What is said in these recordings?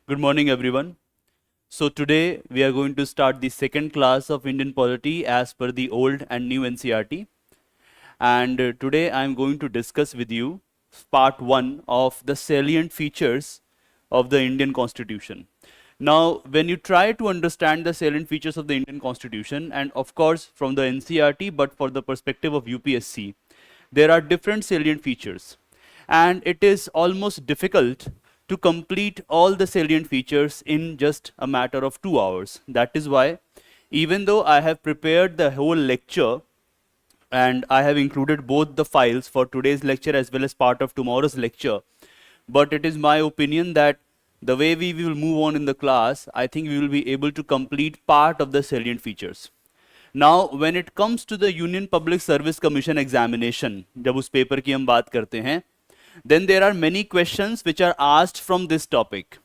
Good morning, everyone. So today we are going to start the second class of Indian polity as per the old and new NCERT. And today I am going to discuss with you part 1 of the salient features of the Indian Constitution. Now, when you try to understand the salient features of the Indian Constitution, and of course from the NCERT, but for the perspective of UPSC, there are different salient features. And it is almost difficult to complete all the salient features in just a matter of 2 hours. That is why, even though I have prepared the whole lecture and I have included both the files for today's lecture as well as part of tomorrow's lecture, but it is my opinion that the way we will move on in the class, I think we will be able to complete part of the salient features. Now, when it comes to the Union Public Service Commission examination, जब उस paper की हम बात करते हैं, then there are many questions which are asked from this topic.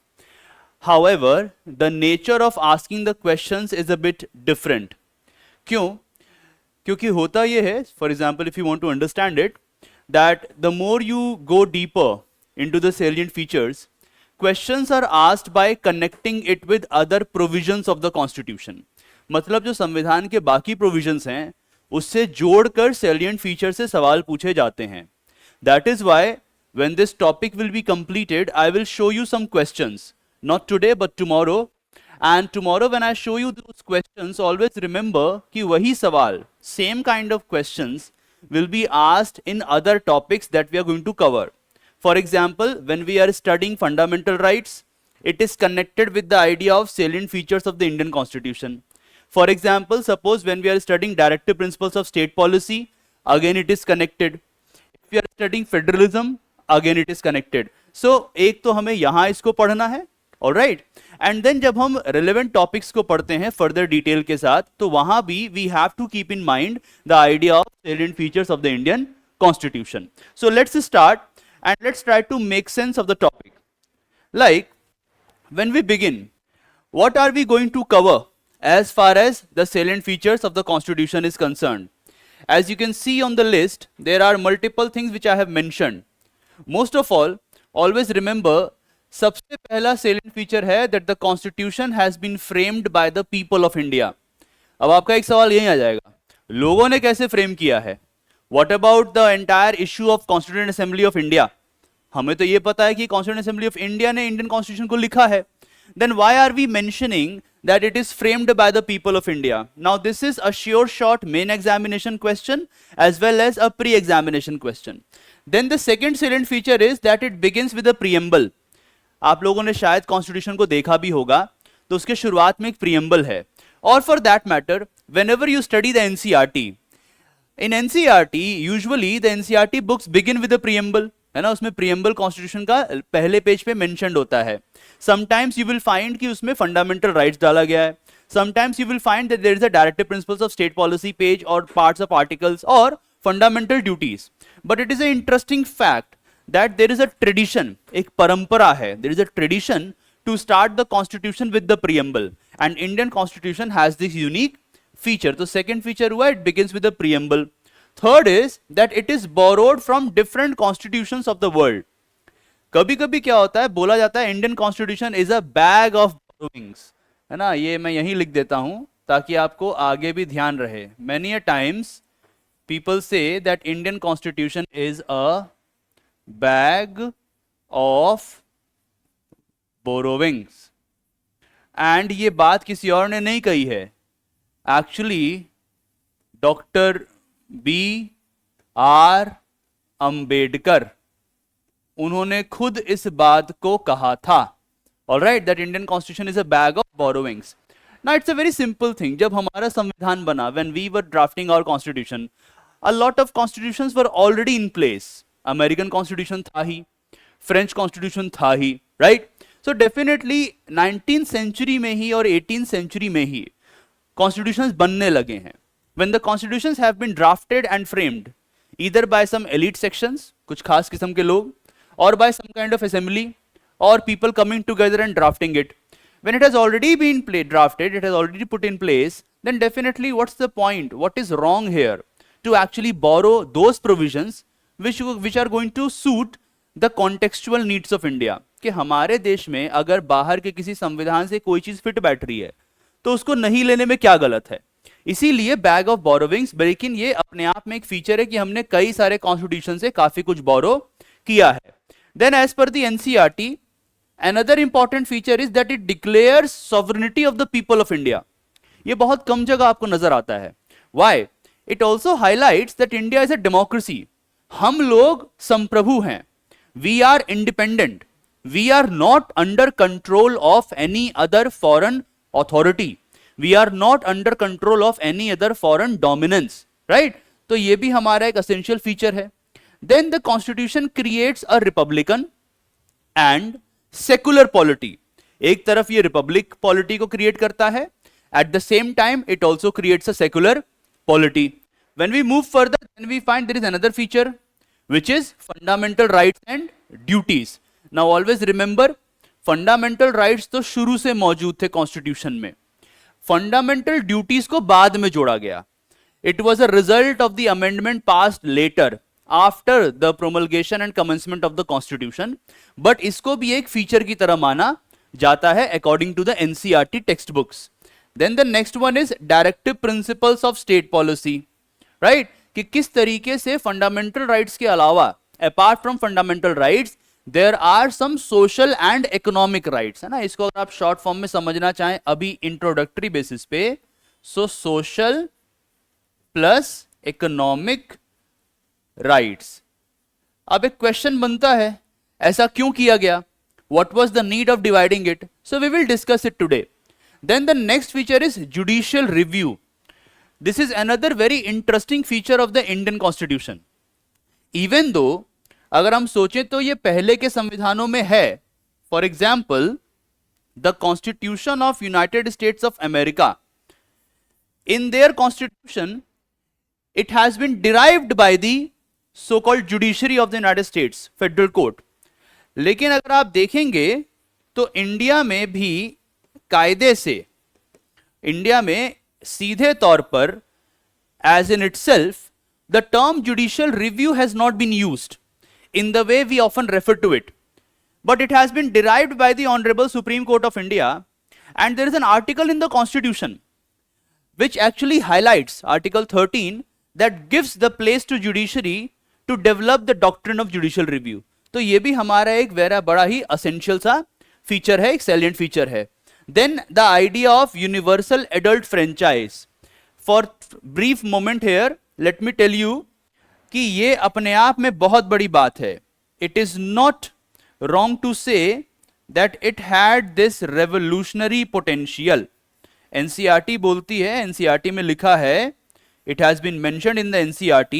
However, the nature of asking the questions is a bit different. क्यों? क्योंकि होता ये है, for example, if you want to understand it, that the more you go deeper into the salient features, questions are asked by connecting it with other provisions of the Constitution. मतलब जो संविधान के बाकी प्रोविजंस हैं उससे जोड़कर salient feature से सवाल पूछे जाते हैं. That is why when this topic will be completed, I will show you some questions. Not today, but tomorrow. And tomorrow when I show you those questions, always remember कि वही सवाल, same kind of questions will be asked in other topics that we are going to cover. For example, when we are studying fundamental rights, it is connected with the idea of salient features of the Indian Constitution. For example, suppose when we are studying directive principles of state policy, again it is connected. If we are studying federalism, again it is connected. So, एक तो हमें यहाँ इसको पढ़ना है, all right? And then जब हम relevant topics को पढ़ते हैं further detail के साथ, तो वहाँ भी we have to keep in mind the idea of salient features of the Indian Constitution. So let's start and let's try to make sense of the topic. Like, when we begin, what are we going to cover as far as the salient features of the Constitution is concerned? As you can see on the list, there are multiple things which I have mentioned. Most of all, always remember, सबसे पहला salient feature है that the Constitution has been framed by the people of India. अब आपका एक सवाल यही आ जाएगा, लोगों ने कैसे फ्रेम किया है? What about the entire issue of Constituent Assembly of India? हमें तो ये पता है कि Constituent Assembly of India ने Indian Constitution को लिखा है. Then why are we mentioning that it is framed by the people of India? Now this is a sure shot main examination question as well as a pre-examination question. Then the second salient feature is that it begins with a preamble. आप लोगों ने शायद constitution को देखा भी होगा, तो उसके शुरुआत में एक प्रीएम्बल है. और for that matter, whenever you study the NCERT, in NCERT usually the NCERT books begin with a preamble, है ना? उसमें प्रीएम्बल कॉन्स्टिट्यूशन का पहले पेज पे मेंशन्ड होता है. समटाइम्स यू विल फाइंड कि उसमें फंडामेंटल राइट्स डाला गया है. Sometimes you will find that there is a directive principles of state policy page और पार्ट्स ऑफ आर्टिकल्स और fundamental duties. But it is a interesting fact that there is a tradition, एक परंपरा है, there is a tradition to start the constitution with the preamble, and Indian constitution has this unique feature. So second feature हुआ, it begins with the preamble. Third is that it is borrowed from different constitutions of the world. कभी कभी क्या होता है, बोला जाता है Indian constitution is a bag of borrowings, है ना? ये मैं यहीं लिख देता हूं ताकि आपको आगे भी ध्यान रहे. Many a times people say that Indian constitution is a bag of borrowings, and ये बात किसी और ने नहीं कही है. Actually doctor B.R. अंबेडकर, उन्होंने खुद इस बात को कहा था. Alright, that Indian constitution is a bag of borrowings. Now it's a very simple thing. जब हमारा संविधान बना, when we were drafting our constitution, a lot of constitutions were already in place. American constitution था ही, French constitution था ही, right? So definitely 19th century में ही और 18th सेंचुरी में ही कॉन्स्टिट्यूशंस बनने लगे हैं. When the constitutions have been drafted and framed either by some elite sections, कुछ खास किस्म के लोग, और by some kind of assembly और people coming together and drafting it. When it has already been drafted, it has already put in place, then definitely what's the point? What is wrong here to actually borrow those provisions which are going to suit the contextual needs of India? कि हमारे देश में अगर बाहर के किसी संविधान से कोई चीज फिट बैठ रही है तो उसको नहीं लेने में क्या गलत है। इसीलिए बैग ऑफ बोरोविंग्स, लेकिन ये अपने आप में एक फीचर है कि हमने कई सारे कॉन्स्टिट्यूशन से काफी कुछ बोरो किया है। Then as per the NCERT, another important feature is that it declares sovereignty of the people of India. ये बहुत कम जगह आपको नजर आता है। Why? It also highlights that India is a democracy. हम लोग संप्रभु हैं। We are independent. We are not under control of any other foreign authority. We are not under control of any other foreign dominance. Right? तो ये भी हमारा एक essential feature है। Then the constitution creates a republican and secular polity. एक तरफ ये republic polity को क्रिएट करता है, at the same time it also creates a secular polity. When we move further then we find there is another feature which is fundamental rights and duties. Now always remember, fundamental rights तो शुरू से मौजूद थे constitution में, fundamental duties को बाद में जोड़ा गया। It was a result of the amendment passed later after the promulgation and commencement of the constitution, but इसको भी एक फीचर की तरह माना जाता है according to the NCERT textbooks. Then the next one is directive principles of state policy, right? कि किस तरीके से fundamental rights के अलावा, apart from fundamental rights, there are some social and economic rights, है ना। इसको अगर आप short form में समझना चाहें अभी introductory basis पे, so social plus economic rights. अब एक क्वेश्चन बनता है, ऐसा क्यों किया गया? What was the need of dividing it? So we will discuss it today. Then the next feature is judicial review. This is another very interesting feature of the Indian Constitution. Even though अगर हम सोचें तो ये पहले के संविधानों में है, for example the constitution of United States of America, in their constitution it has been derived by the so-called judiciary of the United States, Federal Court. लेकिन अगर आप देखेंगे तो इंडिया में भी कायदे से, इंडिया में सीधे तौर पर as in itself, the term judicial review has not been used in the way we often refer to it, but it has been derived by the Honorable Supreme Court of India, and there is an article in the Constitution which actually highlights, Article 13, that gives the place to judiciary to develop the doctrine of judicial review. तो ये भी हमारा एक vera बड़ा ही essential सा feature है, एक salient feature है। Then the idea of universal adult franchise, for brief moment here let me tell you कि ये अपने आप में बहुत बड़ी बात है। It is not wrong to say that it had this revolutionary potential. NCERT बोलती है, एनसीईआरटी में लिखा है, it has been mentioned in the NCERT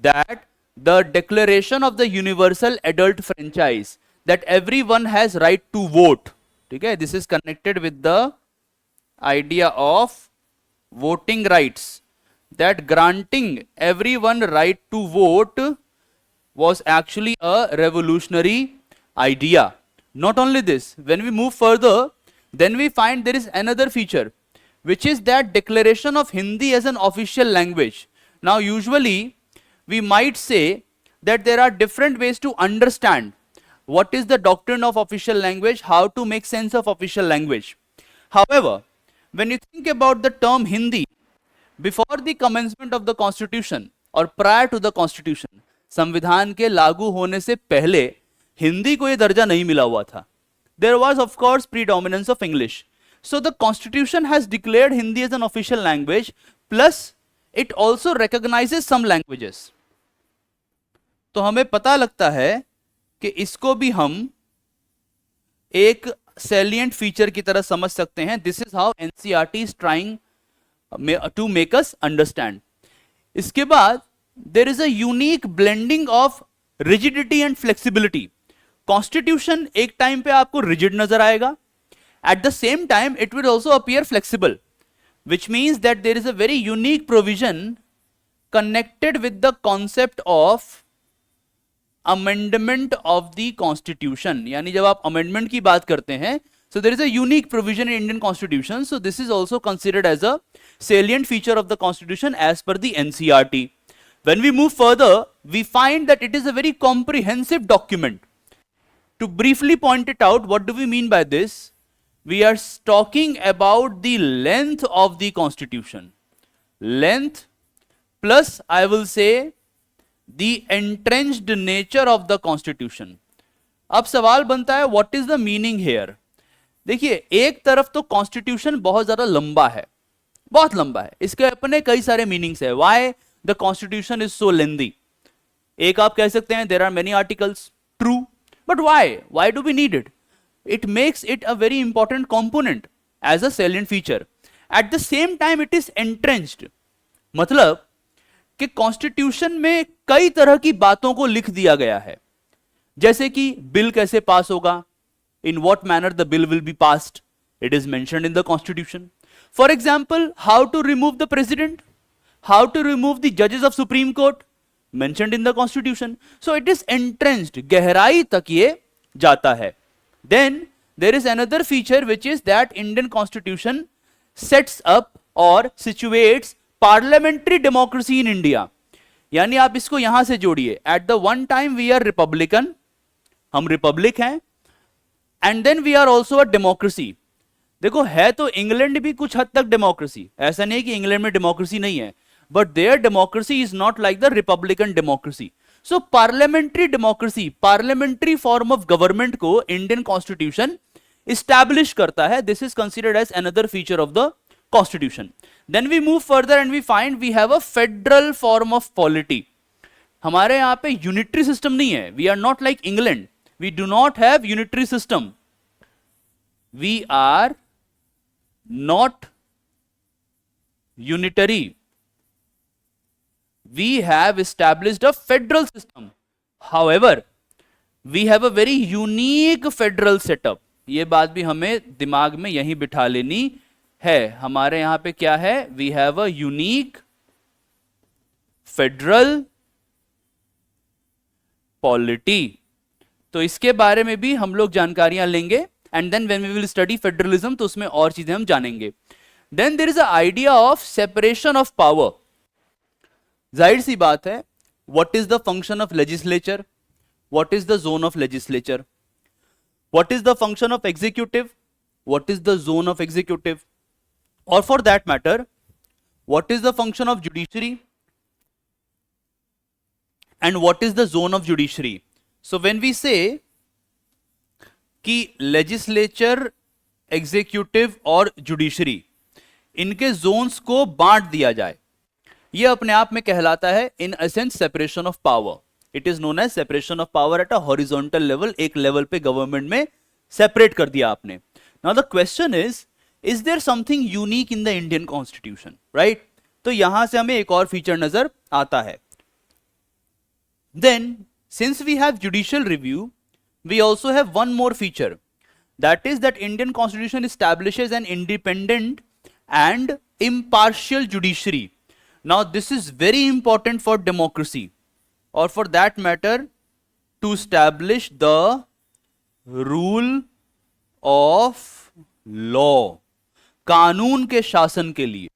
that the declaration of the universal adult franchise, that everyone has right to vote, ठीक है, this is connected with the idea of voting rights, that granting everyone right to vote was actually a revolutionary idea. Not only this, when we move further, then we find there is another feature, which is that declaration of Hindi as an official language. Now usually we might say that there are different ways to understand what is the doctrine of official language, how to make sense of official language. However, when you think about the term Hindi, before the commencement of the constitution or prior to the constitution, संविधान के लागू होने से पहले हिंदी को यह दर्जा नहीं मिला हुआ था। There was of course predominance of English. So the constitution has declared Hindi as an official language, plus it also recognizes some languages. तो हमें पता लगता है कि इसको भी हम एक salient feature की तरह समझ सकते हैं। This is how NCERT is trying to make us understand. इसके बाद there is a unique blending of rigidity and flexibility. Constitution एक टाइम पे आपको rigid नजर आएगा, at the same time it will also appear flexible, which means that there is a very unique provision connected with the concept of amendment of the constitution. यानी जब आप amendment की बात करते हैं, so there is a unique provision in Indian constitution, so this is also considered as a salient feature of the constitution as per the NCERT. When we move further, we find that it is a very comprehensive document. To briefly point it out, what do we mean by this? We are talking about the length of the constitution. Length plus, I will say, the entrenched nature of the constitution. अब सवाल बनता है, what is the meaning here? देखिए, एक तरफ तो constitution बहुत ज्यादा लंबा है, बहुत लंबा है, इसके अपने कई सारे मीनिंग्स है. Why the constitution is so lengthy? एक आप कह सकते हैं there are many articles, true, but why do we need it? It makes it a very important component as a salient feature. At the same time it is entrenched, मतलब कि constitution में कई तरह की बातों को लिख दिया गया है, जैसे कि बिल कैसे पास होगा, in what manner the bill will be passed, it is mentioned in the constitution. For example, how to remove the president, how to remove the judges of Supreme Court, mentioned in the constitution. So it is entrenched, गहराई तक ये जाता है. Then there is another feature which is that Indian constitution sets up or situates parliamentary democracy in India. यानी आप इसको यहां से जोड़िए, at the one time we are republican, हम रिपब्लिक हैं, and then we are also a democracy. देखो, है तो इंग्लैंड भी कुछ हद तक डेमोक्रेसी, ऐसा नहीं कि इंग्लैंड में डेमोक्रेसी नहीं है, but there democracy is not like the republican democracy. So parliamentary democracy, parliamentary form of government को इंडियन कॉन्स्टिट्यूशन इस्टैब्लिश करता है. This is considered as another feature of the constitution. Then we move further and we find we have a federal form of polity. हमारे यहां पे unitary system नहीं है. We are not like England. We do not have unitary system. We are not unitary. We have established a federal system. However, we have a very unique federal setup. ये बात भी हमें दिमाग में यहीं बिठा लेनी है. हमारे यहां पे क्या है? We have a unique federal polity. तो इसके बारे में भी हम लोग जानकारियां लेंगे, and then when we will study federalism तो उसमें और चीजें हम जानेंगे. Then there is a idea of separation of power. जाहिर सी बात है, what is the function of legislature, what is the zone of legislature, what is the function of executive, what is the zone of executive, और for that matter what is the function of judiciary and what is the zone of judiciary. So when we say कि legislature, executive और judiciary, इनके Jones को बांट दिया जाए, यह अपने आप में कहलाता है in essence separation of power. It is known as separation of power at a horizontal level. एक लेवल पे गवर्नमेंट में सेपरेट कर दिया आपने. Now the question is there something unique in the Indian constitution, right? तो यहां से हमें एक और फीचर नजर आता है. Then since we have judicial review, we also have one more feature, that is that Indian constitution establishes an independent and impartial judiciary. Now this is very important for democracy, or for that matter to establish the rule of law. कानून के शासन के लिए,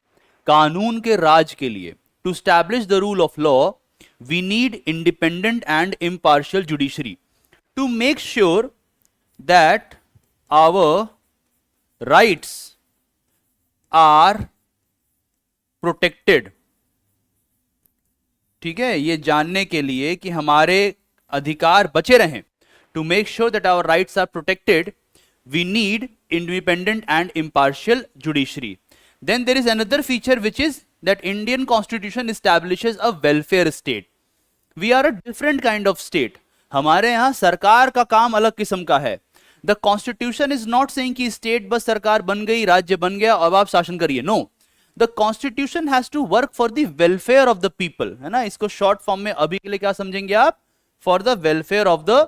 कानून के राज के लिए, to establish the rule of law we need independent and impartial judiciary to make sure that our rights are protected. ठीक है, ये जानने के लिए कि हमारे अधिकार बचे रहें, to make sure that our rights are protected, we need independent and impartial judiciary. Then there is another feature which is that Indian constitution establishes a welfare state. We are a different kind of state. हमारे यहाँ सरकार का काम अलग किस्म का है. The constitution is not saying कि स्टेट बस सरकार बन गई, राज्य बन गया और आप शासन करिए. No, the constitution has to work for the welfare of the people. है ना? इसको शॉर्ट फॉर्म में अभी के लिए क्या समझेंगे आप? For the welfare of the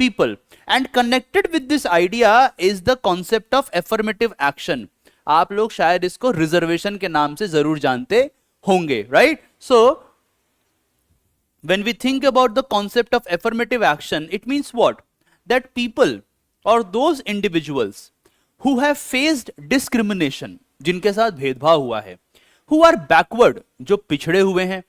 people. And connected with this idea is the concept of affirmative action. आप लोग शायद इसको रिजर्वेशन के नाम से जरूर जानते होंगे, right? So when we think about the concept of affirmative action, it means what? That people or those individuals who have faced discrimination, जिनके साथ भेदभाव हुआ है, who are backward, जो पिछड़े हुए हैं,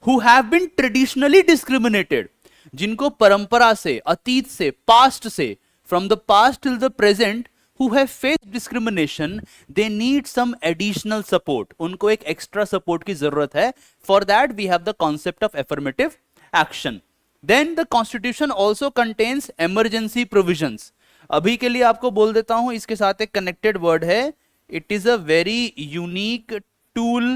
who have been traditionally discriminated, जिनको परंपरा से, अतीत से, पास्ट से from the past till the present who have faced discrimination, they need some additional support. उनको एक extra support की जरूरत है. For that we have the concept of affirmative action. Then the constitution also contains emergency provisions. अभी के लिए आपको बोल देता हूं, इसके साथ एक connected word है. It is a very unique tool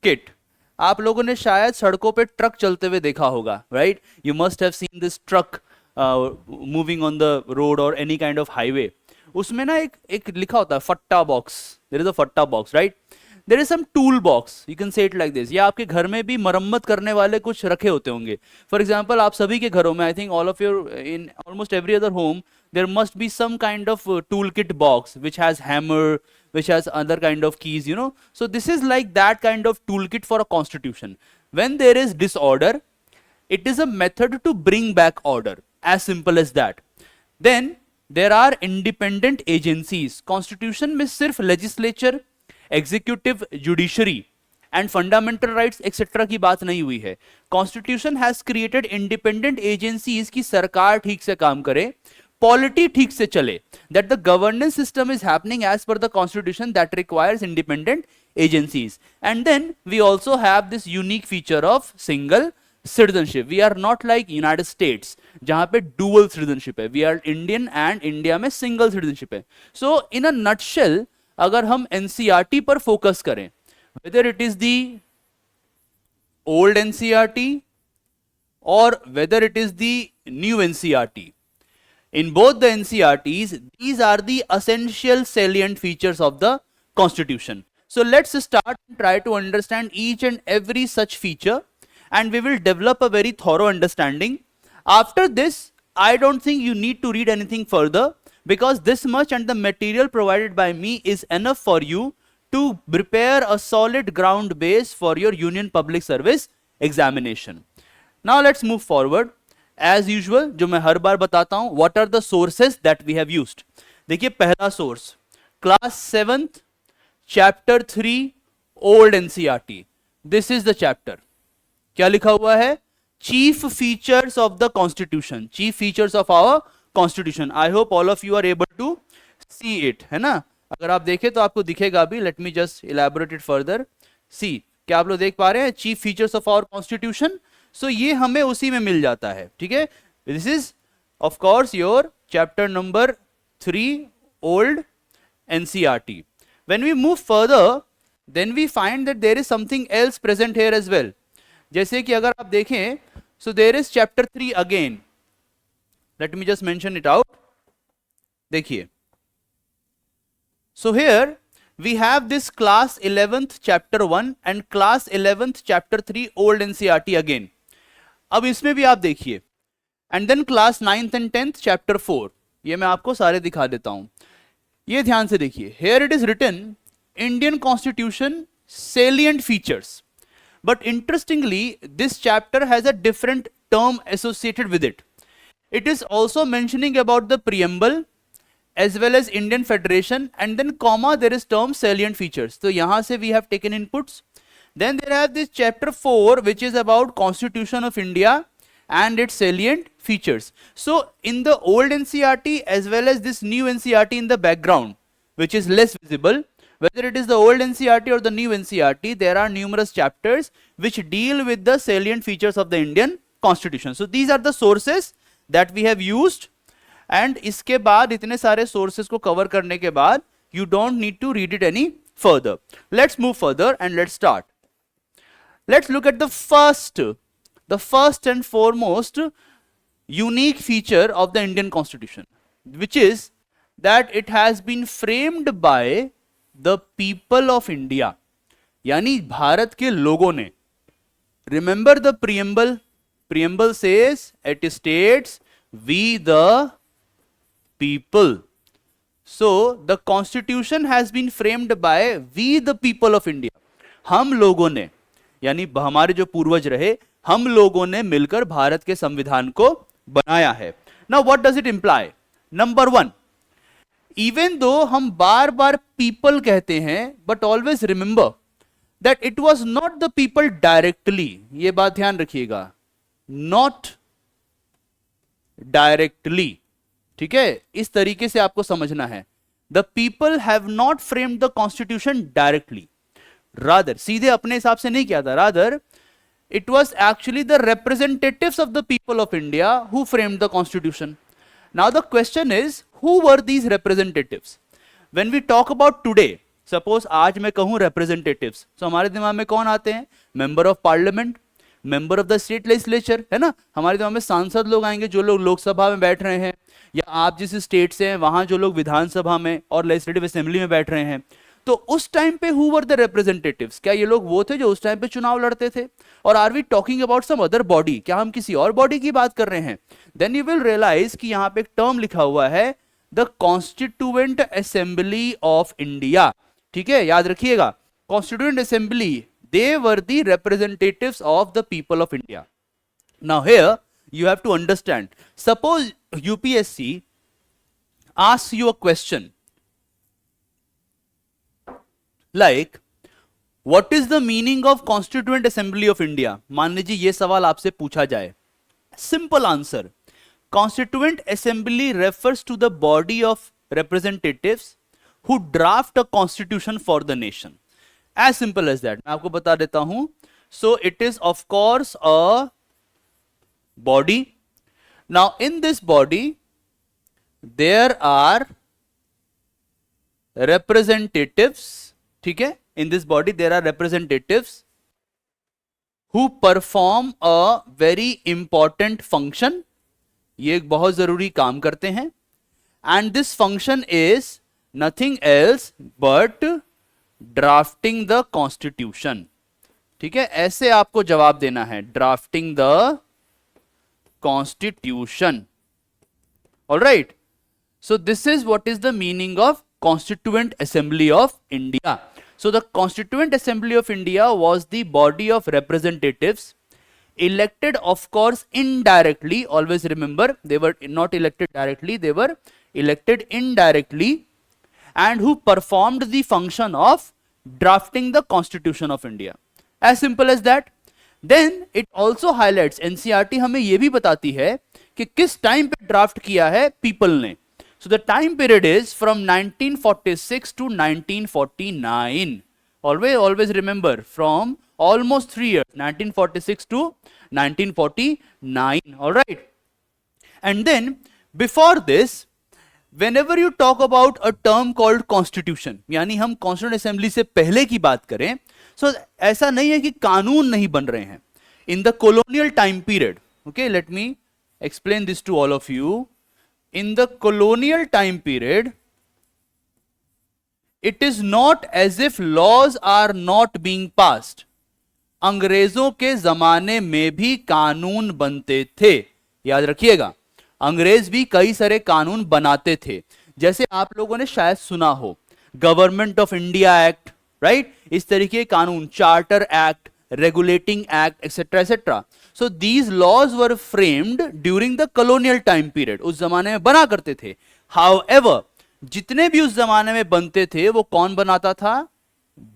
kit. आप लोगों ने शायद सड़कों पे ट्रक चलते हुए देखा होगा, right? You must have seen this truck moving on the road और एनी काइंड ऑफ हाईवे. उसमें ना एक लिखा होता है फट्टा बॉक्स. देयर इज अ फट्टा box, right? There is some toolbox, you can say it like this. या आपके घर में भी मरम्मत करने वाले कुछ रखे होते होंगे. फॉर एग्जाम्पल, आप सभी के घरों में, I think all of your, in almost every other home, there must be some kind of toolkit box which has hammer, which has other kind of keys, you know. So this is like that kind of toolkit for a constitution. When there is disorder, it is a method to bring back order, as simple as that. Then there are independent agencies. Constitution में सिर्फ legislature, executive, judiciary and fundamental rights etc की बात नहीं हुई है. Constitution has created independent agencies कि सरकार ठीक से काम करे, पॉलिटी ठीक से चले, that the governance system is happening as per the constitution that requires independent agencies. And then we also have this unique feature of single citizenship. We are not like United States जहां पे dual citizenship है. We are Indian and India में single citizenship है. So in a nutshell, अगर हम NCERT पर focus करें, whether it is the old NCERT or whether it is the new NCERT, in both the NCERTs, these are the essential salient features of the Constitution. So let's start and try to understand each and every such feature, and we will develop a very thorough understanding. After this, I don't think you need to read anything further, because this much and the material provided by me is enough for you to prepare a solid ground base for your Union Public Service examination. Now let's move forward. As usual, जो मैं हर बार बताता हूं, what are the sources that we have used. देखिए, पहला source, class 7th chapter 3 old NCERT. This is the chapter. क्या लिखा हुआ है? Chief features of the constitution. Chief features of our constitution. I hope all of you are able to see it, है ना? अगर आप देखें तो आपको दिखेगा भी. Let me just elaborate it further. See, क्या आप लोग देख पा रहे हैं? Chief features of our constitution. So ये हमें उसी में मिल जाता है, ठीक है? This is of course your chapter number 3 old NCERT. When we move further, then we find that there is something else present here as well. जैसे कि अगर आप देखें, so there is chapter 3 again. Let me just mention it out. देखिए, so here we have this class 11th chapter 1 and class 11th chapter 3 old NCERT again. अब इसमें भी आप देखिए, and then class 9th and 10th chapter 4. ये मैं आपको सारे दिखा देता हूं. ये ध्यान से देखिए. Here it is written Indian Constitution salient features. But interestingly, this chapter has a different term associated with it. It is also mentioning about the preamble as well as Indian Federation, and then comma there is term salient features. So यहाँ से we have taken inputs. Then there have this chapter 4 which is about Constitution of India and its salient features. So in the old NCERT as well as this new NCERT in the background, which is less visible, whether it is the old NCERT or the new NCERT, there are numerous chapters which deal with the salient features of the Indian Constitution. So these are the sources that we have used, and इसके बाद इतने सारे sources को cover करने के बाद you don't need to read it any further. Let's move further and let's start. Let's look at the first and foremost unique feature of the Indian Constitution, which is that it has been framed by the people of India, यानी भारत के लोगों ने. Remember the preamble? Preamble says, it states, we the people. So the Constitution has been framed by we the people of India. हम लोगों ने, यानी हमारे जो पूर्वज रहे, हम लोगों ने मिलकर भारत के संविधान को बनाया है. Now what does it imply? Number 1, even though हम बार बार people कहते हैं, but always remember that it was not the people directly. ये बात ध्यान रखिएगा, not directly. ठीक है, इस तरीके से आपको समझना है। The people have not framed the constitution directly, rather, सीधे अपने हिसाब से नहीं किया था, rather it was actually the representatives of the people of India who framed the constitution. Now the question is, who were these representatives? When we talk about today, suppose आज मैं कहूं representatives, so हमारे दिमाग में कौन आते हैं? Member of Parliament, member of the state legislature, है ना? हमारे दिमाग में सांसद लोग आएंगे, जो लोग लोकसभा में बैठ रहे हैं, या आप जिस स्टेट से हैं वहां जो लोग विधानसभा में और लेजिस्लेटिव असेंबली में बैठ रहे हैं। तो उस टाइम पे हु वर द रिप्रेजेंटेटिव्स, क्या ये लोग वो थे जो उस टाइम पे चुनाव लड़ते थे? और are we talking about some other body, क्या हम किसी और बॉडी की बात कर रहे हैं? देन यू विल रियलाइज कि यहां पे एक टर्म लिखा हुआ है, the constituent assembly of India. ठीक है, याद रखिएगा, constituent assembly, they were the representatives of the people of India. Now here you have to understand, suppose UPSC asks you a question like what is the meaning of Constituent Assembly of India? मान लीजिए ये सवाल आपसे पूछा जाए, simple answer, Constituent Assembly refers to the body of representatives who draft a constitution for the nation. As simple as that. मैं आपको बता देता हूं, so it is of course a body. Now in this body there are representatives, ठीक है, in this body there are representatives who perform a very important function, ये एक बहुत जरूरी काम करते हैं, and this function is nothing else but drafting the constitution. ठीक है, ऐसे आपको जवाब देना है, drafting the constitution. All right, so this is what is the meaning of Constituent Assembly of India. So the Constituent Assembly of India was the body of representatives elected, of course, indirectly. Always remember, they were not elected directly, they were elected indirectly, and who performed the function of drafting the Constitution of India. As simple as that. Then it also highlights, NCERT हमें यह भी बताती है कि किस time पे draft किया है पीपल ने. So the time period is from 1946 to 1949. Always remember, from almost 3 years, 1946 to 1949. All right. And then before this, whenever you talk about a term called constitution, यानी हम कॉन्स्टिट्यूएंट असेंबली से पहले की बात करें, so ऐसा नहीं है कि कानून नहीं बन रहे हैं. In the colonial time period, okay, let me explain this to all of you. In the colonial time period, it is not as if laws are not being passed. अंग्रेजों के जमाने में भी कानून बनते थे, याद रखिएगा, अंग्रेज भी कई सारे कानून बनाते थे. जैसे आप लोगों ने शायद सुना हो government of India act, right, इस तरीके के कानून, charter act, regulating act, etc., etc. So these laws were framed during the colonial time period. उस जमाने में बना करते थे. However, जितने भी उस जमाने में बनते थे वो कौन बनाता था?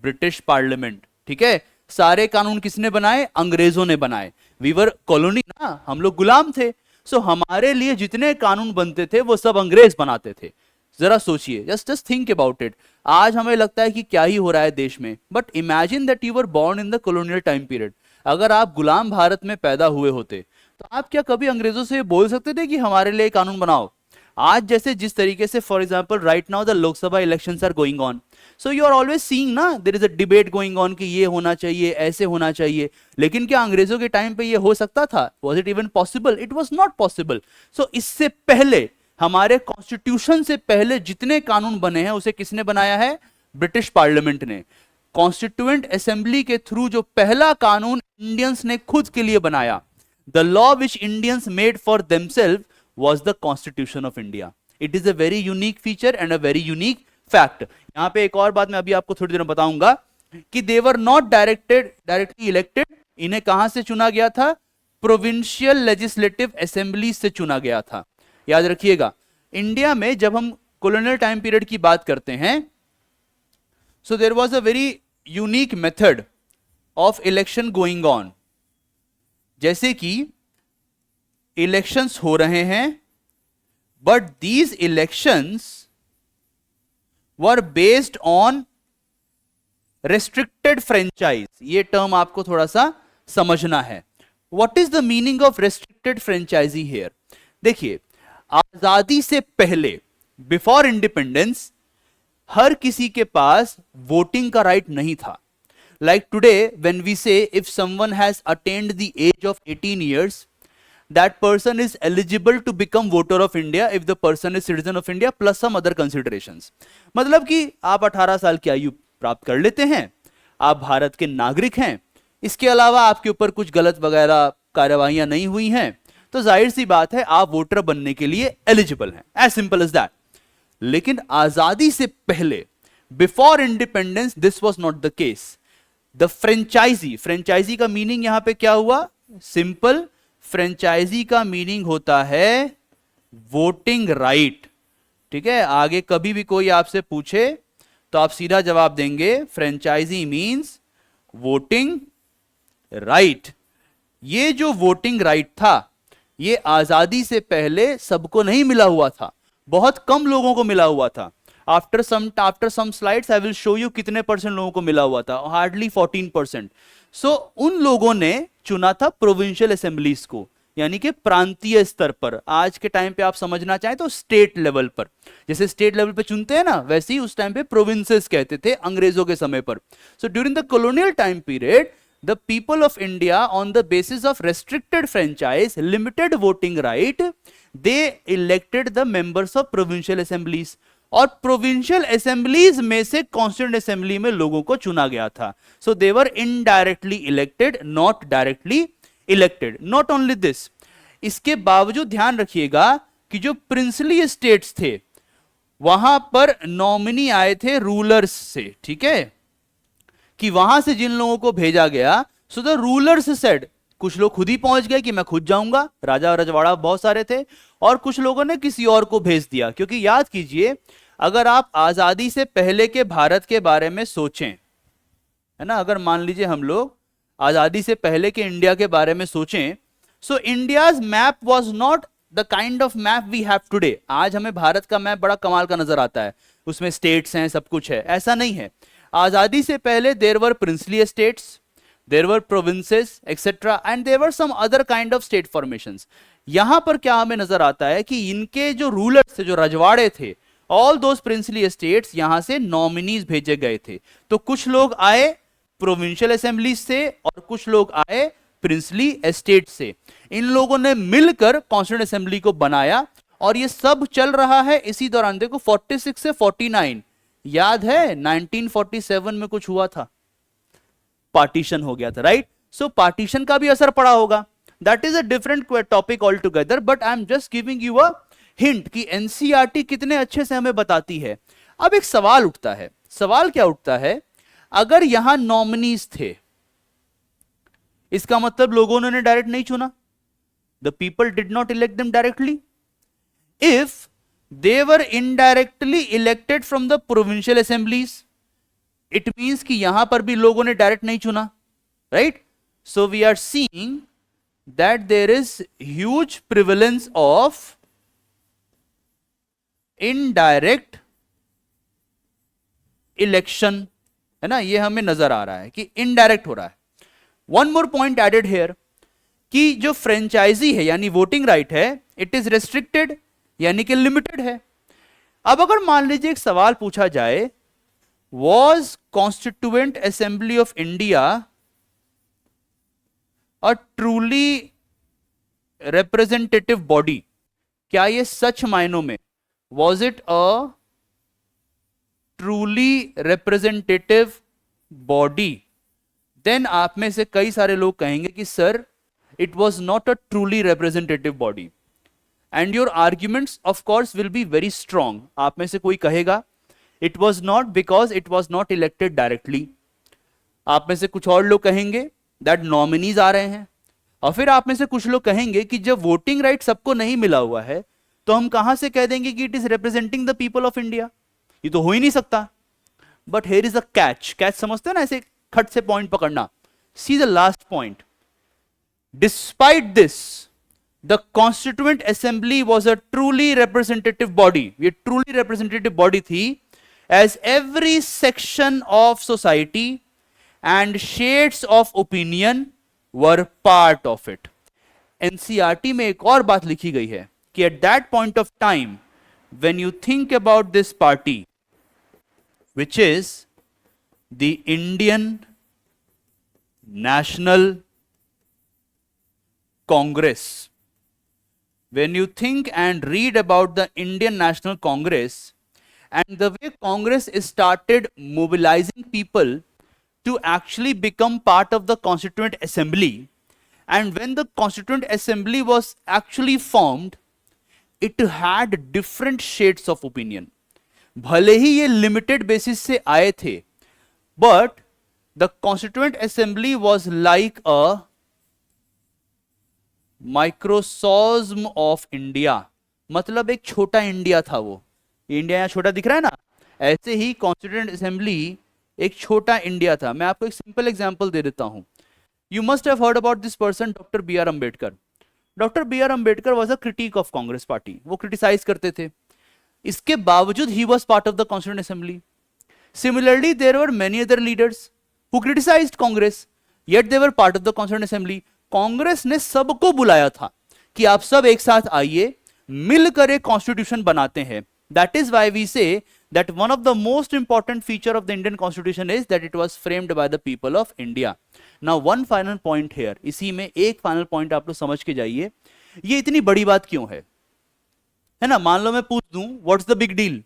British parliament. ठीक है, सारे कानून किसने बनाए? अंग्रेजों ने बनाए. We were colony ना, हम लोग गुलाम थे. So हमारे लिए जितने कानून बनते थे वो सब अंग्रेज बनाते थे. जरा सोचिए, जस्ट थिंक अबाउट इट. आज हमें लगता है कि क्या ही हो रहा है देश में, but imagine that you were born in the colonial time period. अगर आप गुलाम भारत में पैदा हुए होते तो आप क्या कभी अंग्रेजों से बोल सकते थे कि हमारे लिए कानून बनाओ? आज जैसे जिस तरीके से, for example right now the Lok Sabha elections are going on, so you are always seeing ना, there is a debate going on कि ये होना चाहिए, ऐसे होना चाहिए. लेकिन क्या अंग्रेजों के टाइम पे ये हो सकता था? Was it even possible? It was not possible. So इससे पहले, हमारे कॉन्स्टिट्यूशन से पहले जितने कानून बने हैं उसे किसने बनाया है? ब्रिटिश पार्लियामेंट ने. कॉन्स्टिट्यूएंट असेंबली के थ्रू जो पहला कानून इंडियंस ने खुद के लिए बनाया, the law which Indians made for themself was the constitution of India. It is a very unique feature and a very unique fact. यहां पे एक और बात मैं अभी आपको थोड़ी देर में बताऊंगा कि दे वर नॉट डायरेक्टली इलेक्टेड. इन्हें कहां से चुना गया था? प्रोविंशियल लेजिस्लेटिव असेंबली से चुना गया था. याद रखिएगा, इंडिया में जब हम कॉलोनियल टाइम पीरियड की बात करते हैं, so there was a very unique method of election going on. जैसे कि इलेक्शंस हो रहे हैं, but these elections were based on restricted franchise. ये टर्म आपको थोड़ा सा समझना है. What is the meaning of restricted franchisee here? देखिए, आजादी से पहले, बिफोर इंडिपेंडेंस, हर किसी के पास वोटिंग का राइट नहीं था. Like today, when we say if someone has attained the age of 18 years, that person is eligible to become voter of India if the person is citizen of India plus some other considerations. मतलब कि आप 18 साल की आयु प्राप्त कर लेते हैं, आप भारत के नागरिक हैं, इसके अलावा आपके ऊपर कुछ गलत वगैरह कार्यवाहियां नहीं हुई हैं, तो जाहिर सी बात है आप वोटर बनने के लिए एलिजिबल हैं. As simple as that. लेकिन आजादी से पहले, before independence, this was not the case. The franchise का मीनिंग यहां पे क्या हुआ? सिंपल. फ्रेंचाइजी का मीनिंग होता है वोटिंग राइट. ठीक है, आगे कभी भी कोई आपसे पूछे तो आप सीधा जवाब देंगे फ्रेंचाइजी मींस वोटिंग राइट. ये जो वोटिंग राइट था, ये आजादी से पहले सबको नहीं मिला हुआ था, बहुत कम लोगों को मिला हुआ था. After some slides I will show you कितने परसेंट लोगों को मिला हुआ था. हार्डली 14%. सो उन लोगों ने चुना था प्रोविंशियल असेंबलीज को, यानी कि प्रांतीय स्तर पर. आज के टाइम पे आप समझना चाहें तो स्टेट लेवल पर, जैसे स्टेट लेवल पे चुनते हैं ना, वैसे ही उस टाइम पे प्रोविंसेस कहते थे अंग्रेजों के समय पर. So during the colonial time period, the people of India, on the basis of restricted franchise, limited voting right, they elected the members of provincial assemblies. और प्रोविंशियल असेंबलीज में से कॉन्स्टिट्यूएंट असेंबली में लोगों को चुना गया था. So they were indirectly elected, not directly elected. Not only this, इसके बावजूद ध्यान रखिएगा कि जो प्रिंसली स्टेट्स थे वहां पर नॉमिनी आए थे रूलर्स से. ठीक है, कि वहां से जिन लोगों को भेजा गया, सो द रूलर्स सेड, कुछ लोग खुद ही पहुंच गए कि मैं खुद जाऊंगा, राजा रजवाड़ा बहुत सारे थे, और कुछ लोगों ने किसी और को भेज दिया. क्योंकि याद कीजिए, अगर आप आजादी से पहले के भारत के बारे में सोचें, है ना, अगर मान लीजिए हम लोग आजादी से पहले के इंडिया के बारे में सोचें, so India's map was not the kind of map we have today. आज हमें भारत का मैप बड़ा कमाल का नजर आता है, उसमें स्टेट्स हैं, सब कुछ है. ऐसा नहीं है. आजादी से पहले there were princely states, there were provinces etcetera, and there were some other kind of state formations. यहां पर क्या हमें नजर आता है कि इनके जो रूलर्स थे, जो रजवाड़े थे, ऑल दोस प्रिंसली स्टेट्स, यहां से नॉमिनीज भेजे गए थे. तो कुछ लोग आए प्रोविंशियल असेंबलीज से और कुछ लोग आए प्रिंसली एस्टेट से. इन लोगों ने मिलकर कॉन्स्टिट्यूएंट असेंबली को बनाया, और ये सब चल रहा है इसी दौरान. देखो 46 से 49, याद है 1947 में कुछ हुआ था, पार्टीशन हो गया था, राइट. सो पार्टीशन का भी असर पड़ा होगा. That is a different topic all together, but I am just giving you a hint कि एनसीईआरटी कितने अच्छे से हमें बताती है. अब एक सवाल उठता है. सवाल क्या उठता है? अगर यहां नॉमिनीज थे, इसका मतलब लोगों ने डायरेक्ट नहीं चुना. The people did not elect them directly. If they were indirectly elected from the provincial assemblies, it means कि यहां पर भी लोगों ने डायरेक्ट नहीं चुना, right? So we are seeing that there is huge prevalence of indirect election, है ना. ये हमें नजर आ रहा है कि इनडायरेक्ट हो रहा है. One more point added here कि जो फ्रेंचाइजी है यानी वोटिंग राइट है, इट इज रेस्ट्रिक्टेड यानी कि लिमिटेड है. अब अगर मान लीजिए एक सवाल पूछा जाए, was constituent assembly of India a truly representative body? क्या ये सच मायनों में was it a truly representative body? Then आप में से कई सारे लोग कहेंगे कि sir, it was not a truly representative body. And your arguments of course will be very strong. आप में से कोई कहेगा it was not because it was not elected directly. आप में से कुछ और लोग कहेंगे that nominees आ रहे हैं, और फिर आप में से कुछ लोग कहेंगे कि जब वोटिंग राइट सबको नहीं मिला हुआ है तो हम कहां से कह देंगे कि it is representing the people of India? ये तो हो ही नहीं सकता. But here is a catch. Catch समझते हो ना, ऐसे खट से पॉइंट पकड़ना. See the last point. Despite this, the Constituent Assembly was a truly representative body. ये truly representative body थी, as every section of society and shades of opinion were part of it. NCERT में एक और बात लिखी गई है कि at that point of time, when you think about this party, which is the Indian National Congress, when you think and read about the Indian National Congress and the way Congress started mobilizing people to actually become part of the Constituent Assembly, and when the Constituent Assembly was actually formed, it had different shades of opinion. भले ही ये limited basis से आए थे, but the Constituent Assembly was like a microcosm of India, मतलब एक छोटा India था वो. इंडिया यहाँ छोटा दिख रहा है ना, ऐसे ही कॉन्स्टिट्यूएंट असेंबली एक छोटा इंडिया था. मैं आपको एक सिंपल एग्जांपल दे देता हूं. You must have heard about this person, doctor B R Ambedkar. Doctor B R Ambedkar was a critic of Congress party. वो क्रिटिसाइज करते थे, इसके बावजूद he was part of the constituent assembly. Similarly there were many other leaders who criticised Congress, yet they were part of the constituent assembly. Congress ने सबको बुलाया था कि आप सब एक साथ आइए, मिलकर एक कॉन्स्टिट्यूशन बनाते हैं. That is why we say that one of the most important feature of the Indian constitution is that it was framed by the people of India. Now one final point here, इसी में एक final point आप लोग समझ के जाइए, ये इतनी बड़ी बात क्यों है ना. मान लो मैं पूछ दूं, what's the big deal,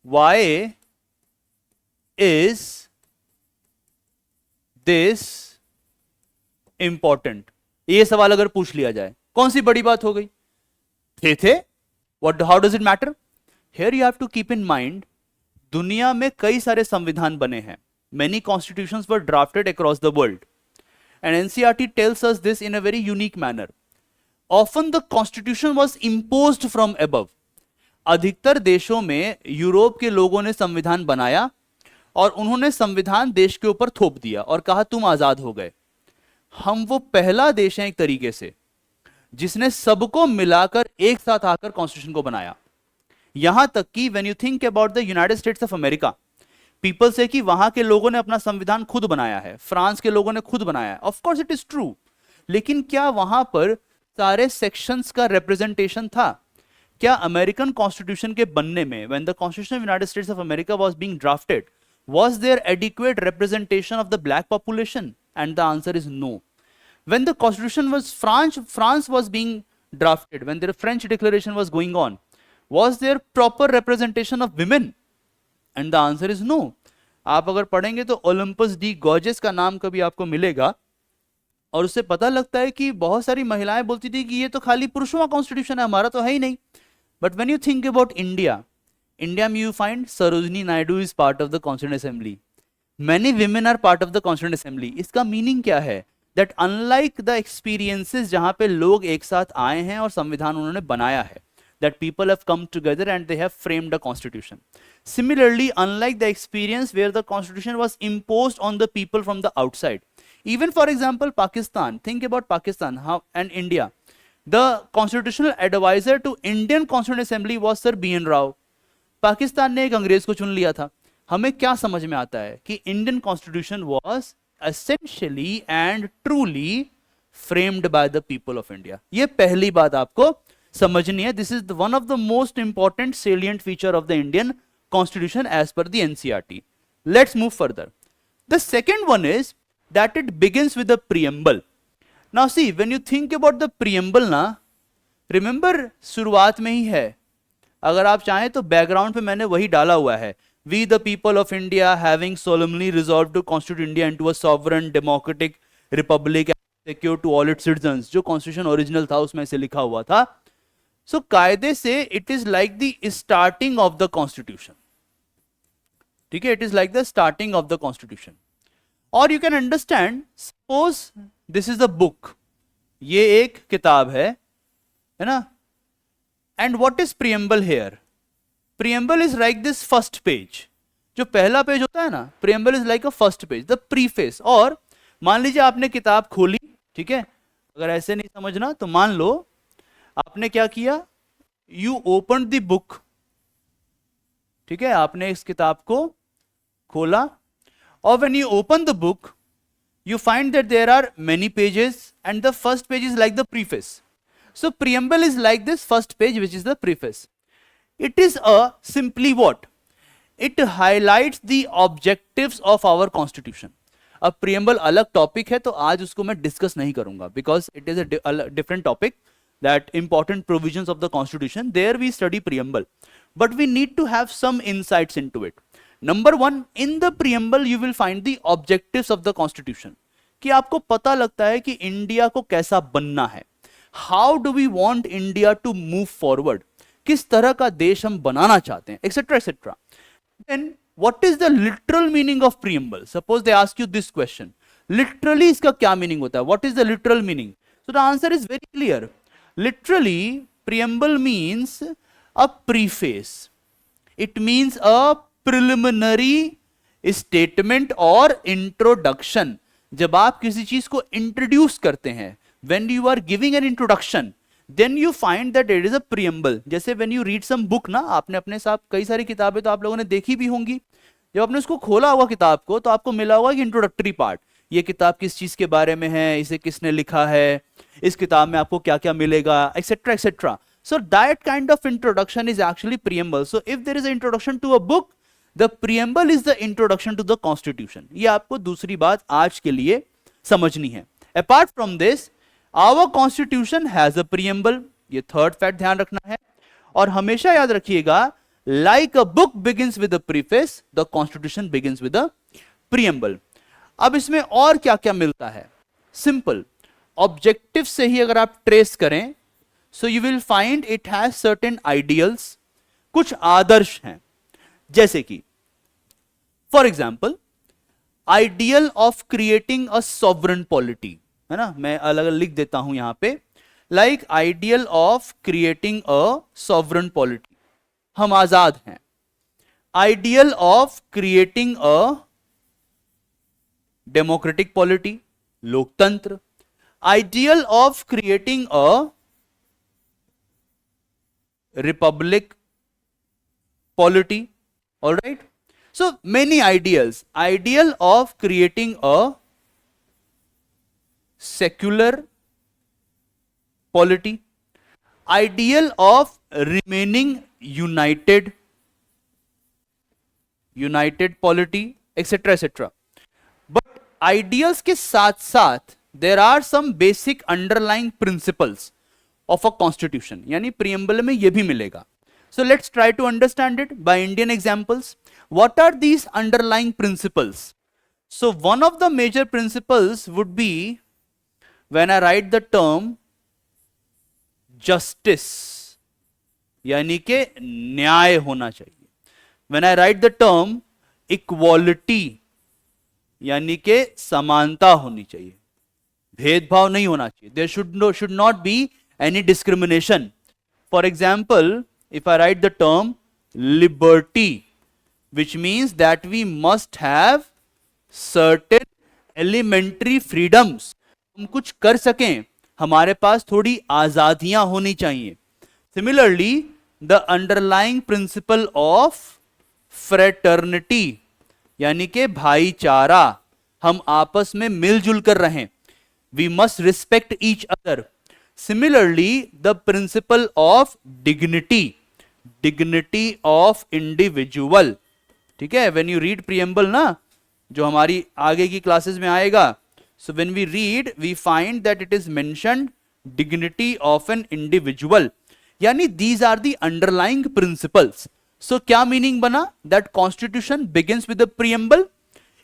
why is this important, ये सवाल अगर पूछ लिया जाए, कौन सी बड़ी बात हो गई. They what, how does it matter. Here you have to keep in mind, दुनिया में कई सारे संविधान बने हैं. Many constitutions were drafted across the world and NCERT tells us this in a very unique manner. Often the constitution was imposed from above. अधिकतर देशों में यूरोप के लोगों ने संविधान बनाया और उन्होंने संविधान देश के ऊपर थोप दिया और कहा तुम आजाद हो गए. हम वो पहला देश है एक तरीके से जिसने सबको मिलाकर एक साथ आकर कॉन्स्टिट्यूशन को बनाया. यहां तक कि when you think about the United States of America, people से कि वहां के लोगों ने अपना संविधान खुद बनाया है, फ्रांस के लोगों ने खुद बनाया है. Of course it is true, लेकिन क्या वहां पर सारे सेक्शंस का रिप्रेजेंटेशन था? क्या अमेरिकन कॉन्स्टिट्यूशन के बनने में, when the constitution of United States of America was being drafted, was there adequate representation of the black population? And the answer is no. When the constitution was France was being drafted, when the French declaration was going on, was there proper representation of women? And the answer is no. आप अगर पढ़ेंगे तो Olympus D gorges का नाम कभी आपको मिलेगा और उससे पता लगता है कि बहुत सारी महिलाएं बोलती थी कि ये तो खाली पुरुषों का कॉन्स्टिट्यूशन है, हमारा तो है ही नहीं. But when you think about India, India में you find Sarojini Naidu is part of the constituent assembly. Many women are part of the Constituent Assembly. इसका मीनिंग क्या है? That unlike the experiences जहां पे लोग एक साथ आए हैं और संविधान उन्होंने बनाया है, that people have come together and they have framed a constitution. Similarly, unlike the experience where the constitution was imposed on the people from the outside, even for example Pakistan, think about Pakistan and India. The constitutional advisor to Indian Constituent Assembly was Sir B.N. Rao. Pakistan ने एक अंग्रेज को चुन लिया था. हमें क्या समझ में आता है कि Indian constitution was essentially and truly framed by the people of India. ये पहली बात आपको समझनी है. This is one of the most important salient feature of the Indian constitution as per the NCERT. Let's move further. The second one is that it begins with the preamble. Now see, when you think about the preamble ना, remember शुरुआत में ही है. अगर आप चाहें तो background पे मैंने वही डाला हुआ है. We the people of India having solemnly resolved to constitute India into a sovereign democratic republic and secure to all its citizens. जो कॉन्स्टिट्यूशन ओरिजिनल था उसमें से लिखा हुआ था. सो कायदे से it is like the starting of the constitution. ठीक है, it is like the starting of the constitution. और you can understand, suppose this is the book, ये एक किताब है ना. And what is preamble here? Preamble is like this first page. जो पहला पेज होता है ना, preamble is like a first page, the preface. और मान लीजिए आपने किताब खोली, ठीक है, अगर ऐसे नहीं समझना तो मान लो आपने क्या किया, यू ओपन द बुक, ठीक है, आपने इस किताब को खोला, और when you open the book you find that there are many pages and the first page is like the preface. So preamble is like this first page which is the preface. It is a simply what? It highlights the objectives of our constitution. अब preamble अलग topic है तो आज उसको मैं discuss नहीं करूंगा because it is a different topic, that important provisions of the constitution, there we study preamble, but we need to have some insights into it. Number one, in the preamble you will find the objectives of the constitution, कि आपको पता लगता है कि India को कैसा बनना है, how do we want India to move forward, किस तरह का देश हम बनाना चाहते हैं, etcetera etcetera. Then what is the literal meaning of preamble? Suppose they ask you this question, literally इसका क्या मीनिंग होता है, what is the literal meaning? So the answer is very clear. Literally preamble means a preface, it means a preliminary statement और introduction. जब आप किसी चीज को इंट्रोड्यूस करते हैं, when you are giving an introduction, then you find that it is a preamble. जैसे when you read some book ना, आपने अपने साथ कई सारी किताबें तो आप लोगों ने देखी भी होंगी, जब आपने उसको खोला होगा किताब को तो आपको मिला होगा कि इंट्रोडक्टरी पार्ट, ये किताब किस चीज के बारे में है, इसे किसने लिखा है, इस किताब में आपको क्या क्या मिलेगा, etcetera etcetera. So that kind of introduction is actually preamble. So if there is an introduction to a book, the preamble is the introduction to the constitution. ये आपको दूसरी बात आज के लिए समझनी है. Apart from this, our constitution has a preamble. ये थर्ड फैक्ट ध्यान रखना है. और हमेशा याद रखिएगा, like a book begins with a preface, the constitution begins with a preamble. अब इसमें और क्या क्या मिलता है? सिंपल ऑब्जेक्टिव से ही अगर आप ट्रेस करें, so you will find it has certain ideals, कुछ आदर्श हैं, जैसे कि for example ideal of creating a sovereign polity, है ना, मैं अलग अलग लिख देता हूं यहां पे, like ideal of creating a sovereign polity, हम आजाद हैं. Ideal of creating a democratic polity, लोकतंत्र. Ideal of creating a republic polity. All right, so many ideals. Ideal of creating a secular polity, ideal of remaining united polity, etc etc. But ideals के साथ साथ there are some basic underlying principles of a constitution, यानी preamble में ये भी मिलेगा. So let's try to understand it by Indian examples. What are these underlying principles? So one of the major principles would be, when I write the term justice, यानी के न्याय होना चाहिए. When I write the term equality, यानी के समानता होनी चाहिए, भेदभाव नहीं होना चाहिए. There should not be any discrimination. For example, if I write the term liberty, which means that we must have certain elementary freedoms, हम कुछ कर सकें, हमारे पास थोड़ी आजादियां होनी चाहिए. Similarly, the underlying principle of fraternity, यानी कि भाईचारा, हम आपस में मिलजुल कर रहें. We must respect each other. Similarly, the principle of dignity of individual. ठीक है, when you read preamble ना, जो हमारी आगे की क्लासेस में आएगा, so when we read we find that it is mentioned dignity of an individual, यानी these are the underlying principles. So क्या मीनिंग बना? That constitution begins with the preamble.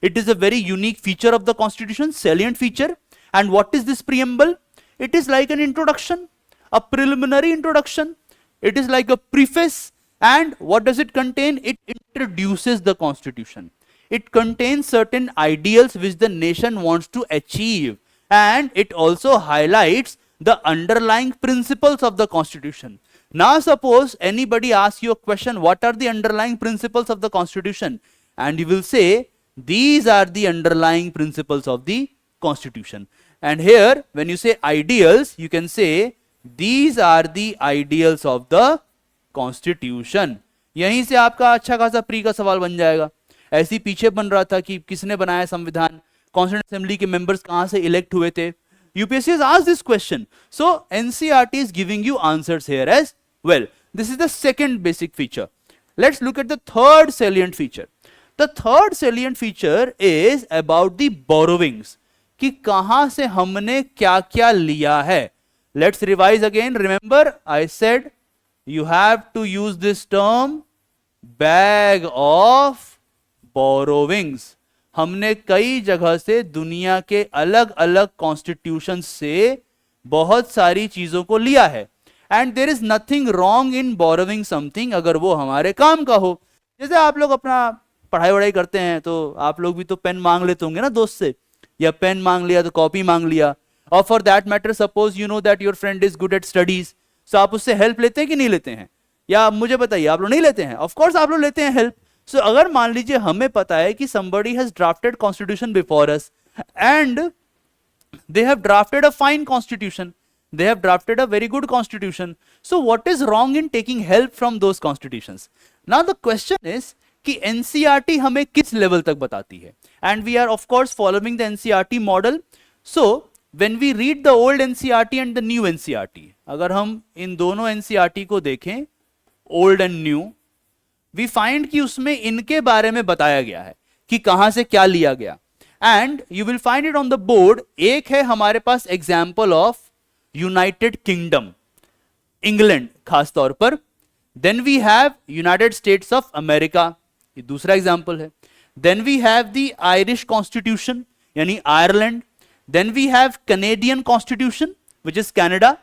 It is a very unique feature of the constitution, salient feature. And what is this preamble? It is like an introduction, a preliminary introduction. It is like a preface. And what does it contain? It introduces the constitution. It contains certain ideals which the nation wants to achieve. And it also highlights the underlying principles of the constitution. Now suppose anybody asks you a question, what are the underlying principles of the constitution? And you will say, these are the underlying principles of the constitution. And here, when you say ideals, you can say these are the ideals of the Constitution. यहीं से आपका अच्छा खासा pre का सवाल बन जाएगा. ऐसे ही पीछे बन रहा था कि किसने बनाया संविधान, कॉन्स्टिट्यूंट असेंबली के मेंबर्स कहां से इलेक्ट हुए थे. UPSC has asked this question. So NCERT is giving you answers here as well. This is the second basic feature. Let's look at the third salient feature. The third salient feature is about the borrowings. कि कहां से हमने क्या क्या लिया है. Let's revise again. Remember, I said you have to use this term bag of borrowings. हमने कई जगह से दुनिया के अलग अलग कॉन्स्टिट्यूशन से बहुत सारी चीजों को लिया है. And there is nothing wrong in borrowing something अगर वो हमारे काम का हो. जैसे आप लोग अपना पढ़ाई वढ़ाई करते हैं तो आप लोग भी तो पेन मांग लेते होंगे ना दोस्त से, या पेन मांग लिया तो कॉपी मांग लिया. और for that matter suppose you know that your friend is good at studies, so आप उससे हेल्प लेते हैं कि नहीं लेते हैं? या मुझे बताइए, आप लोग नहीं लेते हैं? ऑफकोर्स आप लोग लेते हैं हेल्प. So, अगर मान लीजिए हमें पता है कि somebody has drafted constitution before us and they have drafted a fine constitution, they have drafted a very good constitution. So what is wrong in taking help from those constitutions? Now the question is कि NCERT हमें किस level तक बताती है, and we are of course following the NCERT model. So when we read the old NCERT and the new NCERT, अगर हम इन दोनों NCERT को देखें, old and new, we find कि उसमें इनके बारे में बताया गया है कि कहां से क्या लिया गया. And you will find it on the board. एक है हमारे पास example of United Kingdom, England खास तौर पर. Then we have United States of America, ये दूसरा एग्जाम्पल है. Then we have the Irish constitution यानी Ireland. Then we have Canadian constitution which is Canada.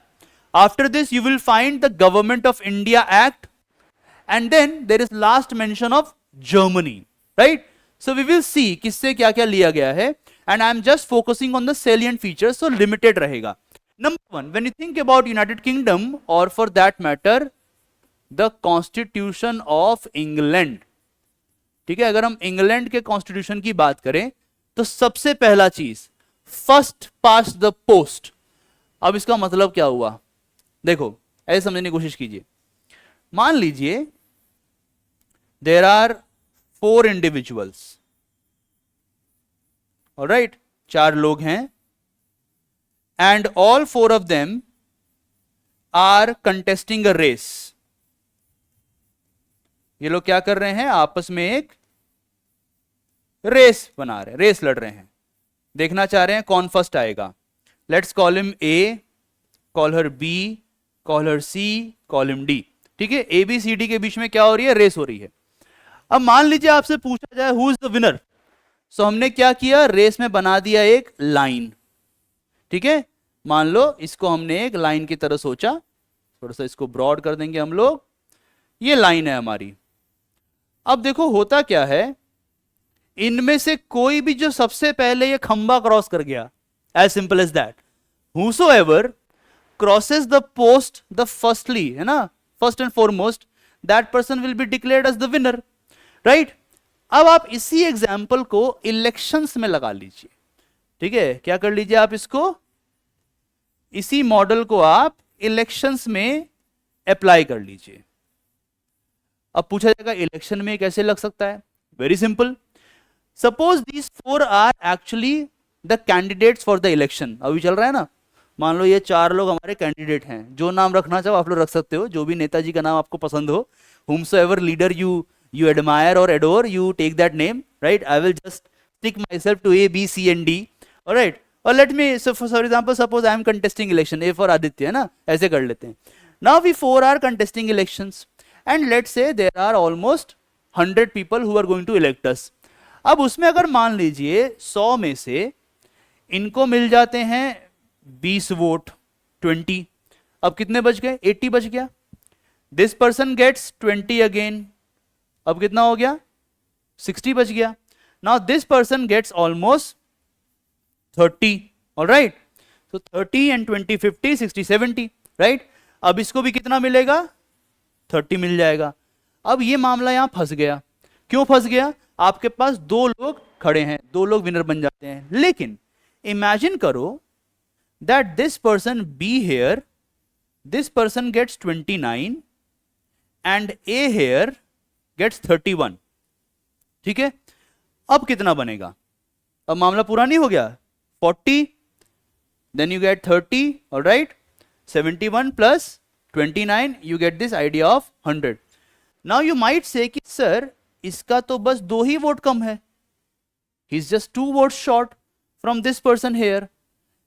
After this you will find the Government of India Act. And then there is last mention of Germany, right? So we will see किससे क्या क्या लिया गया है. And I am just focusing on the salient features, so limited रहेगा. Number one, when you think about United Kingdom or for that matter the Constitution of England, ठीक है, अगर हम इंग्लैंड के कॉन्स्टिट्यूशन की बात करें तो सबसे पहला चीज फर्स्ट पास्ट द पोस्ट. अब इसका मतलब क्या हुआ, देखो ऐसे समझने की कोशिश कीजिए. मान लीजिए there are 4 individuals, all right, 4 लोग हैं, and all 4 of them are contesting a race. ये लोग क्या कर रहे हैं, आपस में एक रेस बना रहे हैं, रेस लड़ रहे हैं, देखना चाह रहे हैं कौन फर्स्ट आएगा. Let's call him A, call her B, call her C, call him D. ठीक है, ABCD के बीच में क्या हो रही है, रेस हो रही है. अब मान लीजिए आपसे पूछा जाए हु इज द विनर. सो हमने क्या किया, रेस में बना दिया एक लाइन. ठीक है, मान लो इसको हमने एक लाइन की तरह सोचा, थोड़ा सा इसको ब्रॉड कर देंगे हम लोग, ये लाइन है हमारी. अब देखो होता क्या है, इनमें से कोई भी जो सबसे पहले ये खंबा क्रॉस कर गया, as simple as that, whosoever crosses the post the firstly, है ना, first and foremost, that person will be declared as the winner, right? अब आप इसी एग्जाम्पल को इलेक्शंस में लगा लीजिए. ठीक है, क्या कर लीजिए आप इसको, इसी मॉडल को आप इलेक्शंस में अप्लाई कर लीजिए. अब पूछा जाएगा इलेक्शन में कैसे लग सकता है. Very simple. Suppose these 4 are actually the candidates for the election. अभी चल रहा है ना, मान लो ये 4 लोग हमारे कैंडिडेट हैं. जो नाम रखना चाहो आप लोग रख सकते हो, जो भी नेताजी का नाम आपको पसंद हो, whomsoever leader you admire or adore, you take that name, right? I will just stick myself to A, B, C and D, all right? Or let me, so for example, suppose I am contesting election, A for Aditya, है ना, ऐसे कर लेते हैं. Now we 4 are contesting elections and let's say there are almost 100 people who are going to elect us. अब उसमें अगर मान लीजिए 100 में से इनको मिल जाते हैं 20 वोट, 20, अब कितने बच गए, 80 बच गया. दिस पर्सन गेट्स 20 अगेन, अब कितना हो गया, 60 बच गया. Now this person gets almost 30, alright. तो 30 and 20, 50, 60, 70, राइट. अब इसको भी कितना मिलेगा, 30 मिल जाएगा. अब ये मामला यहां फंस गया. क्यों फंस गया, आपके पास 2 लोग खड़े हैं, 2 लोग विनर बन जाते हैं. लेकिन इमेजिन करो that this person B here, this person gets 29 and A here gets 31. ठीक है, अब कितना बनेगा? अब मामला पूरा नहीं हो गया? 40, then you get 30, all right? 71 plus 29, you get this idea of 100. Now you might say कि sir, इसका तो बस 2 ही वोट कम है. He's just 2 votes short from this person here.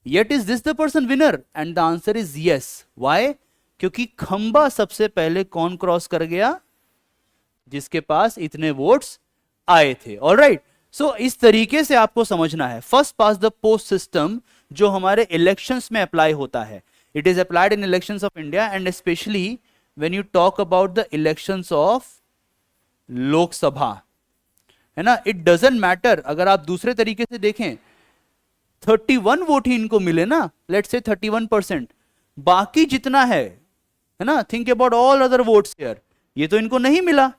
Yet is this the person winner? And the answer is yes. Why? क्योंकि खंबा सबसे पहले कौन क्रॉस कर गया? जिसके पास इतने वोट्स आए थे. ऑल राइट, सो इस तरीके से आपको समझना है. First past the post system जो हमारे इलेक्शंस में अप्लाई होता है, it is applied in elections of India and specially when you talk about the elections of Lok Sabha, है ना. इट डजंट मैटर अगर आप दूसरे तरीके से देखें, 31 वोट ही इनको मिले ना, लेट्स से 31%, बाकी जितना है ना, think about all other votes here, ये तो इनको नहीं मिला.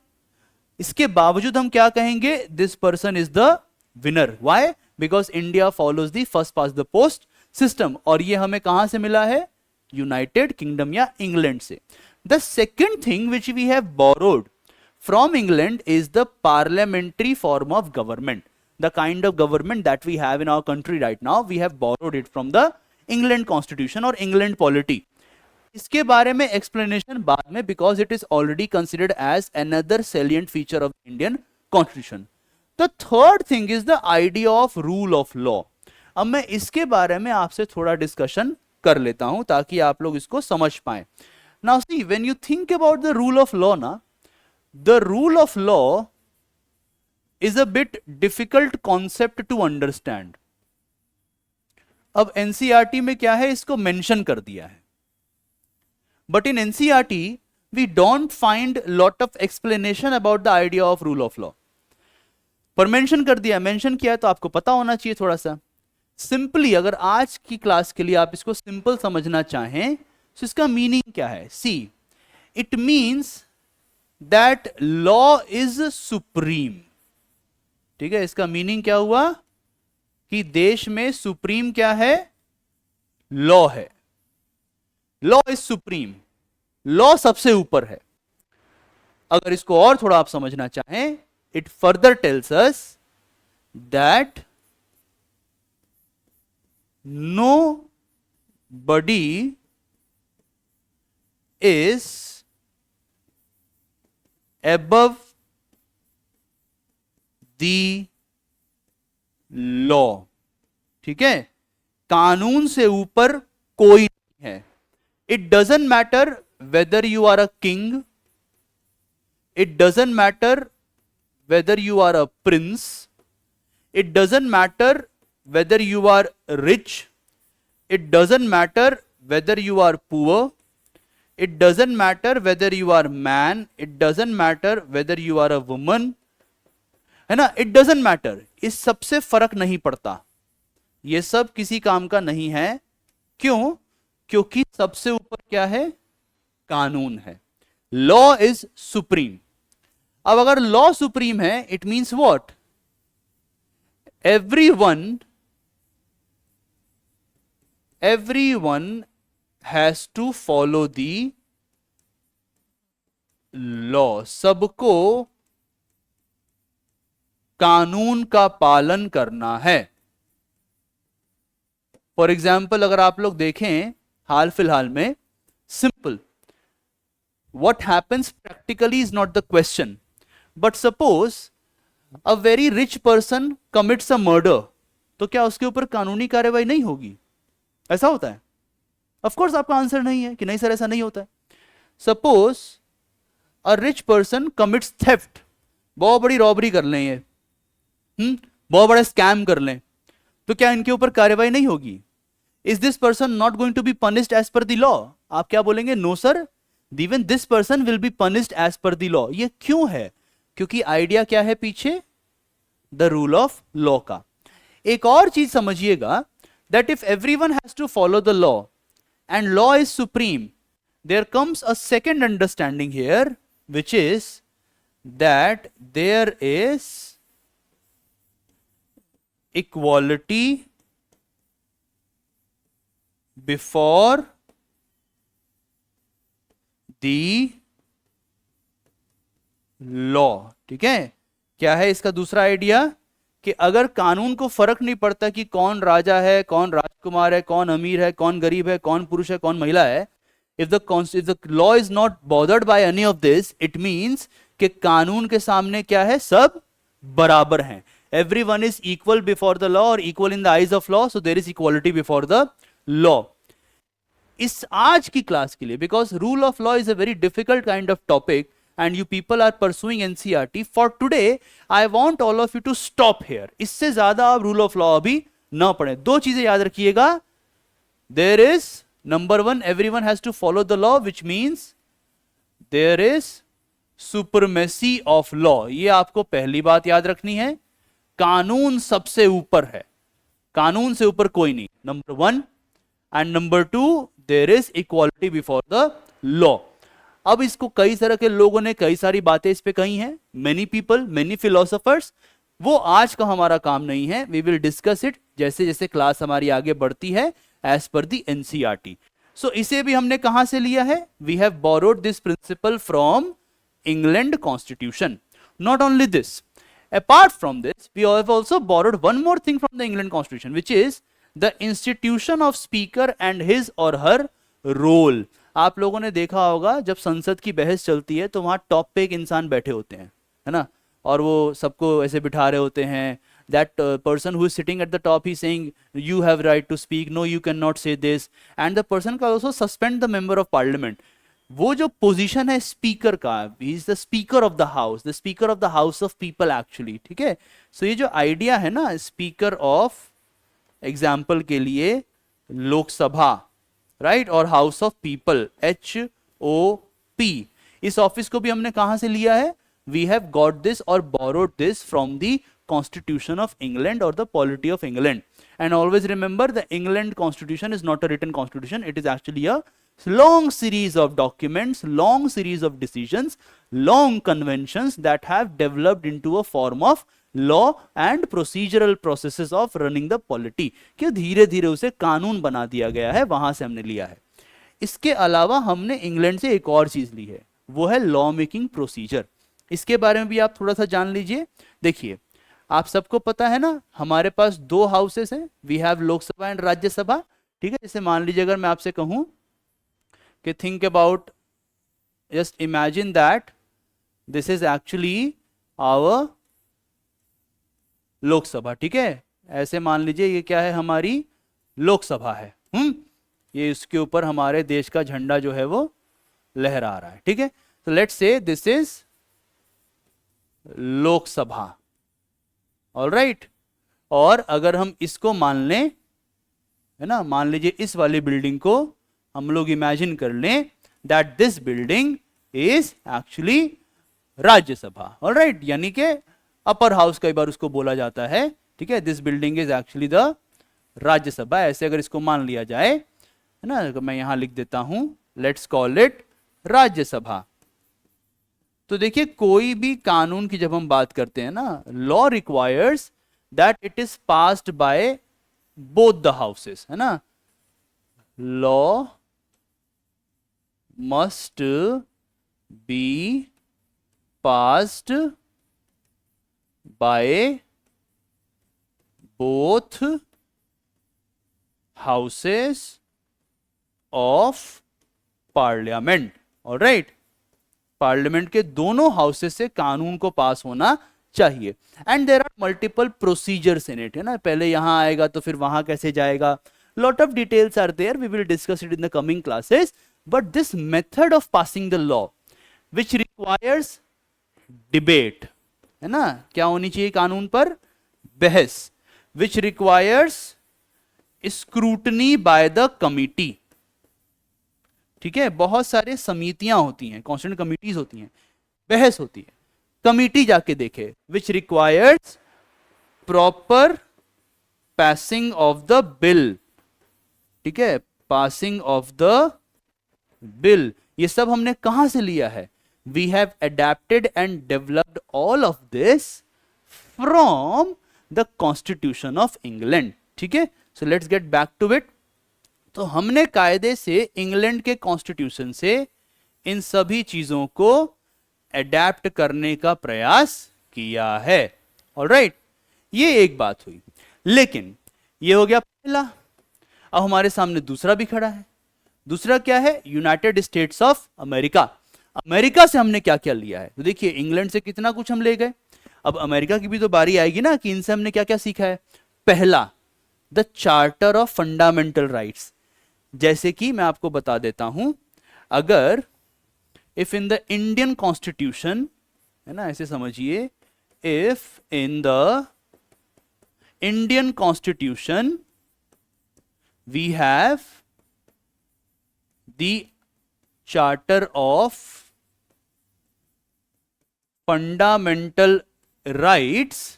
इसके बावजूद हम क्या कहेंगे? This person is the winner. Why? Because India follows the first past the post system. और ये हमें कहां से मिला है? यूनाइटेड किंगडम या इंग्लैंड से. The second thing which we have borrowed from England is the parliamentary form of government. The kind of government that we have in our country right now, we have borrowed it from the England constitution or England polity. इसके बारे में explanation बाद में, because it is already considered as another salient feature of the Indian constitution. The third thing is the idea of rule of law. अब मैं इसके बारे में आपसे थोड़ा discussion कर लेता हूं ताकि आप लोग इसको समझ पाएं. Now see, when you think about the rule of law ना, the rule of law is a bit difficult concept to understand. अब एनसीईआरटी में क्या है, इसको मेंशन कर दिया है, but in NCERT we don't find lot of explanation about the idea of rule of law. पर मेंशन कर दिया, मेंशन किया है तो आपको पता होना चाहिए थोड़ा सा. सिंपली अगर आज की क्लास के लिए आप इसको सिंपल समझना चाहें तो इसका मीनिंग क्या है? See, it means that law is supreme. ठीक है, इसका मीनिंग क्या हुआ कि देश में सुप्रीम क्या है? लॉ है. लॉ इज सुप्रीम, लॉ सबसे ऊपर है. अगर इसको और थोड़ा आप समझना चाहें, it further tells us that nobody is above the law. ठीक है, कानून से ऊपर कोई नहीं है. It doesn't matter whether you are a king, it doesn't matter whether you are a prince, it doesn't matter whether you are rich, it doesn't matter whether you are poor, it doesn't matter whether you are man, it doesn't matter whether you are a woman, है ना. it doesn't matter, इस सबसे फर्क नहीं पड़ता. ये सब किसी काम का नहीं है. क्यों? क्योंकि सबसे ऊपर क्या है? कानून है. Law is supreme. अब अगर लॉ सुप्रीम है, it means what? everyone has to follow the law. सबको कानून का पालन करना है. फॉर एग्जाम्पल अगर आप लोग देखें हाल फिलहाल में, simple, what happens practically is not the question, but suppose a very rich person commits a murder, तो क्या उसके ऊपर कानूनी कार्रवाई नहीं होगी? ऐसा होता है? ऑफ कोर्स आपका आंसर नहीं है कि नहीं सर ऐसा नहीं होता है. Suppose a rich person commits theft, बहुत बड़ी रॉबरी कर लें, ये बहुत बड़ा स्कैम कर लें, तो क्या इनके ऊपर कार्रवाई नहीं होगी? Is this person not going to be punished as per the law? आप क्या बोलेंगे? No sir, even this person will be punished as per the law. ये क्यों है? क्योंकि आइडिया क्या है पीछे? द रूल ऑफ लॉ का. एक और चीज समझिएगा, that if everyone has to follow the law and law is supreme, there comes a second understanding here, which is that there is equality before the law. ठीक है, क्या है इसका दूसरा आइडिया कि अगर कानून को फर्क नहीं पड़ता कि कौन राजा है, कौन राजकुमार है, कौन अमीर है, कौन गरीब है, कौन पुरुष है, कौन महिला है, if the law is not bothered by any of this, it means कि कानून के सामने क्या है, सब बराबर हैं। Everyone is equal before the law or equal in the eyes of law, so there is equality before the law. इस आज की क्लास के लिए, because rule of law is a very difficult kind of topic and you people are pursuing NCERT, for today I want all of you to stop here. इससे ज्यादा आप rule of law अभी ना पढ़ें। दो चीजें याद रखिएगा, there is number one, everyone has to follow the law, which means there is supremacy of law. ये आपको पहली बात याद रखनी है, कानून सबसे ऊपर है, कानून से ऊपर कोई नहीं, number one. And number two, there is equality before the law. अब इसको कई तरह के लोगों ने कई सारी बातें इस पे कही हैं, मेनी पीपल, मेनी फिलोसोफर्स, वो आज का हमारा काम नहीं है। वी विल डिस्कस इट जैसे जैसे क्लास हमारी आगे बढ़ती है, एज पर दी एनसीईआरटी। सो इसे भी हमने कहां से लिया है, we have borrowed this principle from England constitution. Not only this, apart from this we have also borrowed one more thing from the England constitution, which is the institution of speaker and his or her role. आप लोगों ने देखा होगा जब संसद की बहस चलती है तो वहां टॉप पे एक इंसान बैठे होते हैं, है ना, और वो सबको ऐसे बिठा रहे होते हैं। that person who is sitting at the top, he is saying you have right to speak, no you cannot say this, and the person can also suspend the member of parliament. वो जो position है speaker का, he is the speaker of the house, the speaker of the house of people actually. ठीक है, सो ये जो idea है ना, स्पीकर ऑफ एग्जाम्पल के लिए लोकसभा, राइट, और हाउस ऑफ पीपल, HOP, इस ऑफिस को भी हमने कहां से लिया है, वी हैव गॉट दिस और borrowed this from the Constitution of England or the polity of England. And always remember, the England Constitution is not a written constitution, it is actually a long series of documents, long series of decisions, long conventions that have developed into a form of law and procedural processes of running the polity, कि धीरे धीरे उसे कानून बना दिया गया है, वहां से हमने लिया है। इसके अलावा हमने इंग्लैंड से एक और चीज ली है, वो है लॉ मेकिंग प्रोसीजर। इसके बारे में भी आप थोड़ा सा जान लीजिए। देखिए, आप सबको पता है ना, हमारे पास दो हाउसेस हैं, we have Lok Sabha and Rajya Sabha. ठीक है, जैसे मान लीजिए अगर मैं आपसे कहूं कि think about, just imagine that this is actually our Lok Sabha. ठीक है, ऐसे मान लीजिए ये क्या है, हमारी लोकसभा है। ये इसके ऊपर हमारे देश का झंडा जो है वो लहरा रहा है। ठीक है, तो let's say this is Lok Sabha, alright. और अगर हम इसको मान लें, है ना, मान लीजिए इस वाली बिल्डिंग को हम लोग इमेजिन कर लें that this building is actually Rajya Sabha, alright, यानी कि अपर हाउस कई बार उसको बोला जाता है। ठीक है, this building is actually the Rajya Sabha, ऐसे अगर इसको मान लिया जाए, है ना, तो मैं यहां लिख देता हूं, लेट्स कॉल इट राज्यसभा। तो देखिए, कोई भी कानून की जब हम बात करते हैं ना, law requires that it is passed by both the houses, है ना, law must be passed by both houses of parliament, alright. Parliament के दोनों हाउसेस से कानून को पास होना चाहिए। And there are multiple procedures in it, है ना, पहले यहां आएगा तो फिर वहां कैसे जाएगा, lot of details are there, we will discuss it in the coming classes. But this method of passing the law which requires debate, है ना, क्या होनी चाहिए कानून पर, बहस, which requires scrutiny by the committee. ठीक है, बहुत सारे समितियां होती हैं, कॉन्स्टिट्यूएंट कमिटीज होती हैं, बहस होती है, कमिटी जाके देखे, which requires proper passing of the bill. ठीक है, पासिंग ऑफ द बिल, ये सब हमने कहां से लिया है, we have adapted and developed all of this from the constitution of England. ठीक है, so let's get back to it. तो हमने कायदे से इंग्लैंड के कॉन्स्टिट्यूशन से इन सभी चीजों को अडेप्ट करने का प्रयास किया है। ऑलराइट, ये एक बात हुई। लेकिन ये हो गया पहला। अब हमारे सामने दूसरा भी खड़ा है। दूसरा क्या है? United States of America. America से हमने क्या क्या लिया है? तो देखिए, इंग्लैंड से कितना कुछ हम ले गए। अब अमेरिका की भी तो बारी आएगी ना कि इनसे हमने क्या क्या सीखा है। पहला, the charter of fundamental rights. जैसे कि मैं आपको बता देता हूं, अगर if in the Indian constitution, है ना, ऐसे समझिए, if in the Indian constitution we have the charter of fundamental rights,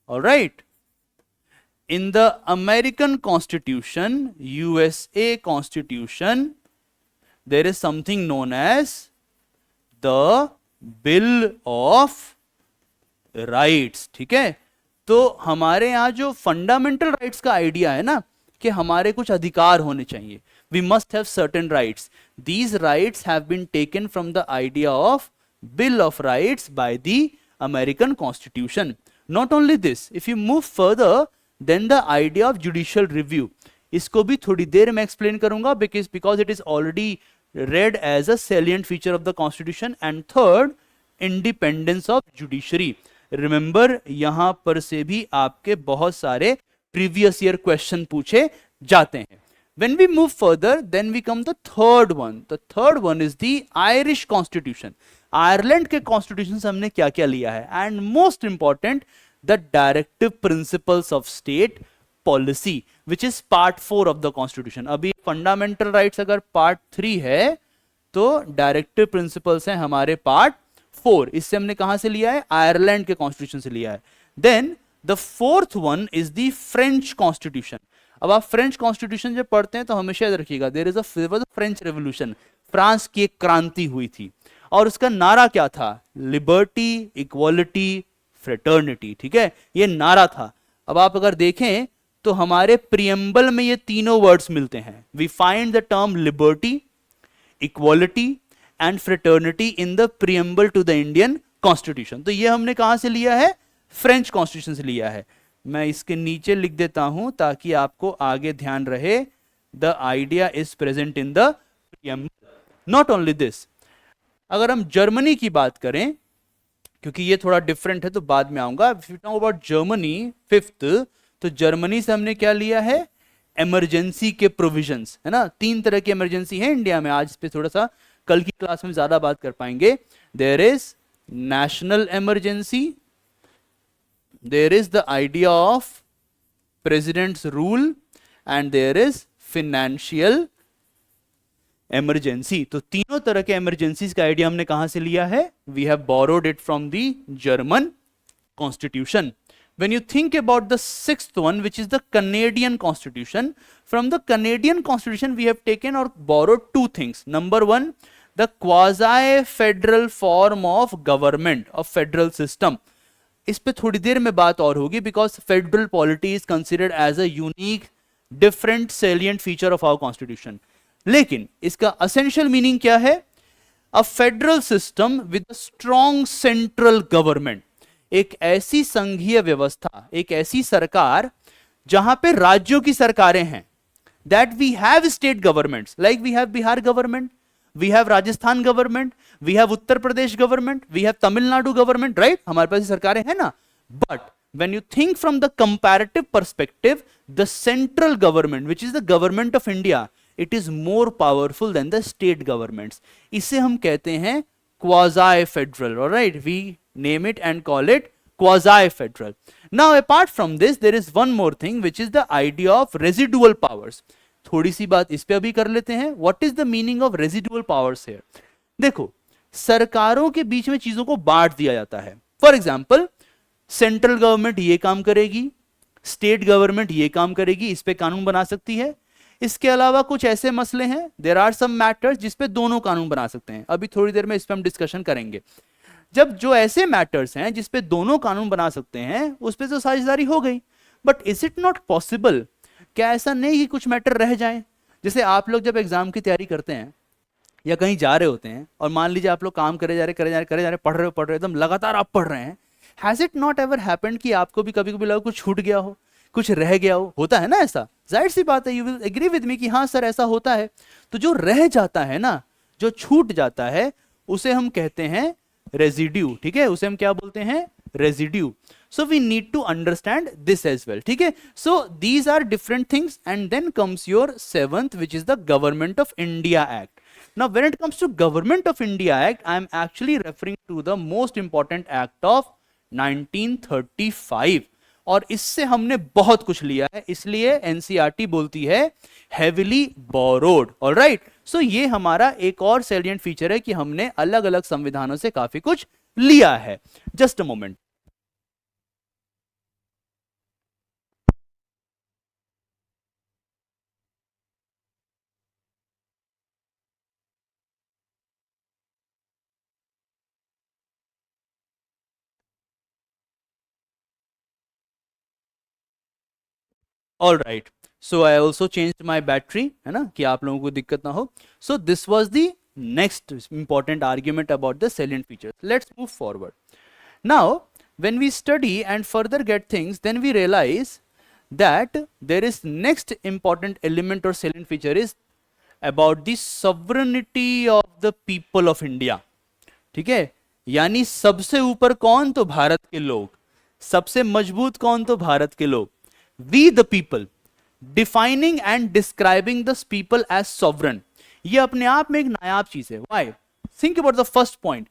alright, in the American Constitution, USA Constitution, there is something known as the Bill of Rights। ठीक है, तो हमारे यहाँ जो फंडामेंटल राइट्स का आइडिया है ना, कि हमारे कुछ अधिकार होने चाहिए, we must have certain rights. These rights have been taken from the idea of Bill of Rights by the American Constitution. Not only this, if you move further, then the idea of judicial review, इसको भी थोड़ी देर में explain करूंगा, because it is already read as a salient feature of the constitution. And third, independence of judiciary. Remember, यहां पर से भी आपके बहुत सारे previous year question पूछे जाते हैं. When we move further, then we come the third one. The third one is the Irish constitution. Ireland के कॉन्स्टिट्यूशन से हमने क्या क्या लिया है? And most important, the directive principles of state policy, which is part 4 of the constitution. अभी fundamental rights अगर part 3 है, तो directive principles हैं हमारे part 4. इससे हमने कहां से लिया है? आयरलैंड के कॉन्स्टिट्यूशन से लिया है. Then the fourth one is the French constitution. अब आप फ्रेंच कॉन्स्टिट्यूशन जब पढ़ते हैं तो हमेशा याद रखिएगा, there is a French revolution, France की एक क्रांति हुई थी, और उसका नारा क्या था? Liberty, equality, fraternity. ठीक है, ये नारा था. अब आप अगर देखें तो हमारे प्रियम्बल में ये तीनों वर्ड्स मिलते हैं. We find the term liberty, equality and fraternity in the preamble to the Indian constitution. तो ये हमने कहां से लिया है? फ्रेंच कॉन्स्टिट्यूशन से लिया है. मैं इसके नीचे लिख देता हूं ताकि आपको आगे ध्यान रहे. The idea is present in the preamble. Not only this, अगर हम जर्मनी की बात करें, क्योंकि ये थोड़ा डिफरेंट है तो बाद में आऊंगा. अबाउट जर्मनी फिफ्थ, तो जर्मनी से हमने क्या लिया है? इमरजेंसी के प्रोविजंस, है ना. 3 तरह की इमरजेंसी है इंडिया में. आज इस पे थोड़ा सा कल की क्लास में ज्यादा बात कर पाएंगे. There is national emergency, there is the idea of president's rule, and there is financial emergency. तो तीनों तरह के इमरजेंसीज का आइडिया हमने कहां से लिया है? We have borrowed it from the German constitution. When you think about the sixth one, which is the Canadian constitution, from the Canadian constitution we have taken और borrowed 2 things. Number 1, the quasi federal form of government of federal system. इस पे थोड़ी देर में बात और होगी, because federal polity is considered as a unique different salient feature of our constitution. लेकिन इसका असेंशियल मीनिंग क्या है? A federal system with a strong central government. एक ऐसी संघीय व्यवस्था, एक ऐसी सरकार जहां पे राज्यों की सरकारें हैं. That we have state governments, like we have Bihar government, we have Rajasthan government, we have Uttar Pradesh government, we have Tamil Nadu government, right. हमारे पास सरकारें हैं ना. But when you think from the comparative perspective, the central government, which is the government of India, it is more powerful than the state governments. इसे हम कहते हैं quasi federal. All right, we name it and call it quasi federal. Now apart from this, there is one more thing, which is the idea of residual powers. थोड़ी सी बात इस पे अभी कर लेते हैं. What is the meaning of residual powers here? देखो, सरकारों के बीच में चीजों को बांट दिया जाता है. फॉर एग्जाम्पल, सेंट्रल गवर्नमेंट ये काम करेगी, स्टेट गवर्नमेंट ये काम करेगी, इस पे कानून बना सकती है. इसके अलावा कुछ ऐसे मसले हैं, देयर आर सम मैटर्स जिस पे दोनों कानून बना सकते हैं. अभी थोड़ी देर में इस पे हम डिस्कशन करेंगे. जब जो ऐसे मैटर्स हैं जिस पे दोनों कानून बना सकते हैं, उस पे तो साझेदारी हो गई. But is it not possible क्या ऐसा नहीं कि कुछ मैटर रह जाए? जैसे आप लोग जब एग्जाम की तैयारी करते हैं या कहीं जा रहे होते हैं और मान लीजिए आप लोग काम करे जा रहे पढ़ रहे हो एकदम लगातार आप पढ़ रहे हैं, has it not ever happened कि आपको भी कभी कभी लगा कुछ छूट गया हो, कुछ रह गया हो? होता है ना ऐसा, जाहिर सी बात है, you will agree with me कि हाँ सर ऐसा होता है। तो जो रह जाता है ना, जो छूट जाता है, उसे हम कहते हैं रेजिड्यू, ठीक है, उसे हम क्या बोलते हैं? Residue. So we need to understand this as well, ठीक है? So these are different things, and then comes your seventh, which is the Government of India Act. Now when it comes to Government of India Act, I am actually referring to the most important act of 1935, और इससे हमने बहुत कुछ लिया है, इसलिए NCERT बोलती है heavily borrowed, all right? So ये हमारा एक और salient feature है कि हमने अलग अलग संविधानों से काफी कुछ लिया है। Just a moment. All right, so I also change my battery, है ना, कि आप लोगों को दिक्कत ना हो। So this was the next important argument about the salient features. Let's move forward. Now when we study and further get things, then we realize that there is next important element or salient feature is about the sovereignty of the people of India, ठीक है? यानी सबसे ऊपर कौन? तो भारत के लोग। सबसे मजबूत कौन? तो भारत के लोग। We the people, defining and describing the people as sovereign, ये अपने आप में एक नायाब चीज है। Why? Think about the first point.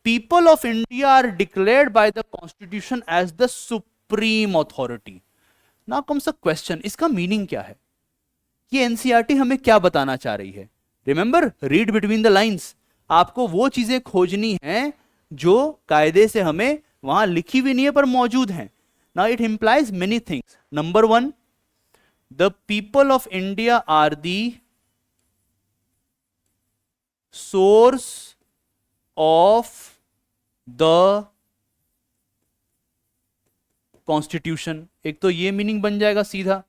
People of India are declared by the Constitution as the supreme authority. Now comes a question, इसका meaning क्या है? ये एनसीईआरटी हमें क्या बताना चाह रही है? Remember, read between the lines. आपको वो चीजें खोजनी हैं जो कायदे से हमें वहां लिखी भी नहीं है पर मौजूद हैं। Now it implies many things. Number one, the people of India are the source of the Constitution. एक तो ये मीनिंग बन जाएगा सीधा,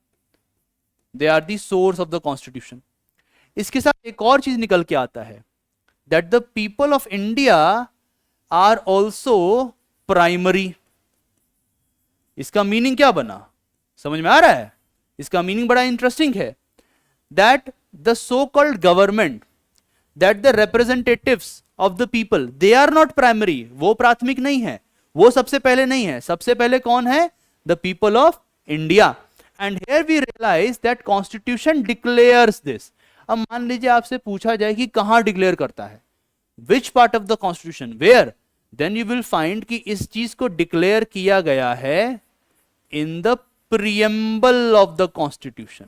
they are the source of the Constitution. इसके साथ एक और चीज निकल के आता है, that the people of India are also primary. इसका मीनिंग क्या बना? समझ में आ रहा है? इसका मीनिंग बड़ा इंटरेस्टिंग है, that the so called government, that the representatives of the people, they are not primary. वो प्राथमिक नहीं है, वो सबसे पहले नहीं है। सबसे पहले कौन है? The people of India. And here we realise that constitution declares this. अब मान लीजिए आपसे पूछा जाए कि कहां डिक्लेयर करता है, which part of the constitution, where, then you will find कि इस चीज को डिक्लेयर किया गया है in the preamble of the constitution.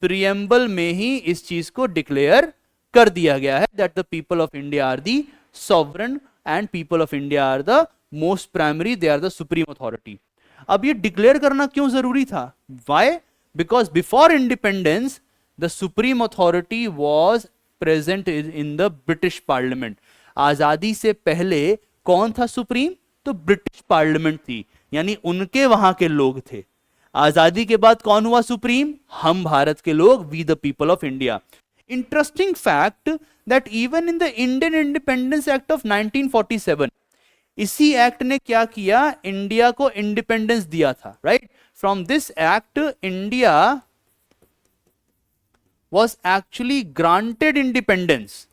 Preamble में ही इस चीज को डिक्लेयर कर दिया गया है that the people of India are the sovereign and people of India are the most primary, they are the supreme authority. अब ये डिक्लेयर करना क्यों जरूरी था? Why? Because before independence the supreme authority was present in the British parliament. आजादी से पहले कौन था सुप्रीम? तो ब्रिटिश पार्लियामेंट थी, यानी उनके वहां के लोग थे। आजादी के बाद कौन हुआ सुप्रीम? हम भारत के लोग, we the people of India. Interesting fact that even in the Indian independence act of 1947, इसी एक्ट ने क्या किया? इंडिया को इंडिपेंडेंस दिया था, right? From this act India was actually granted independence,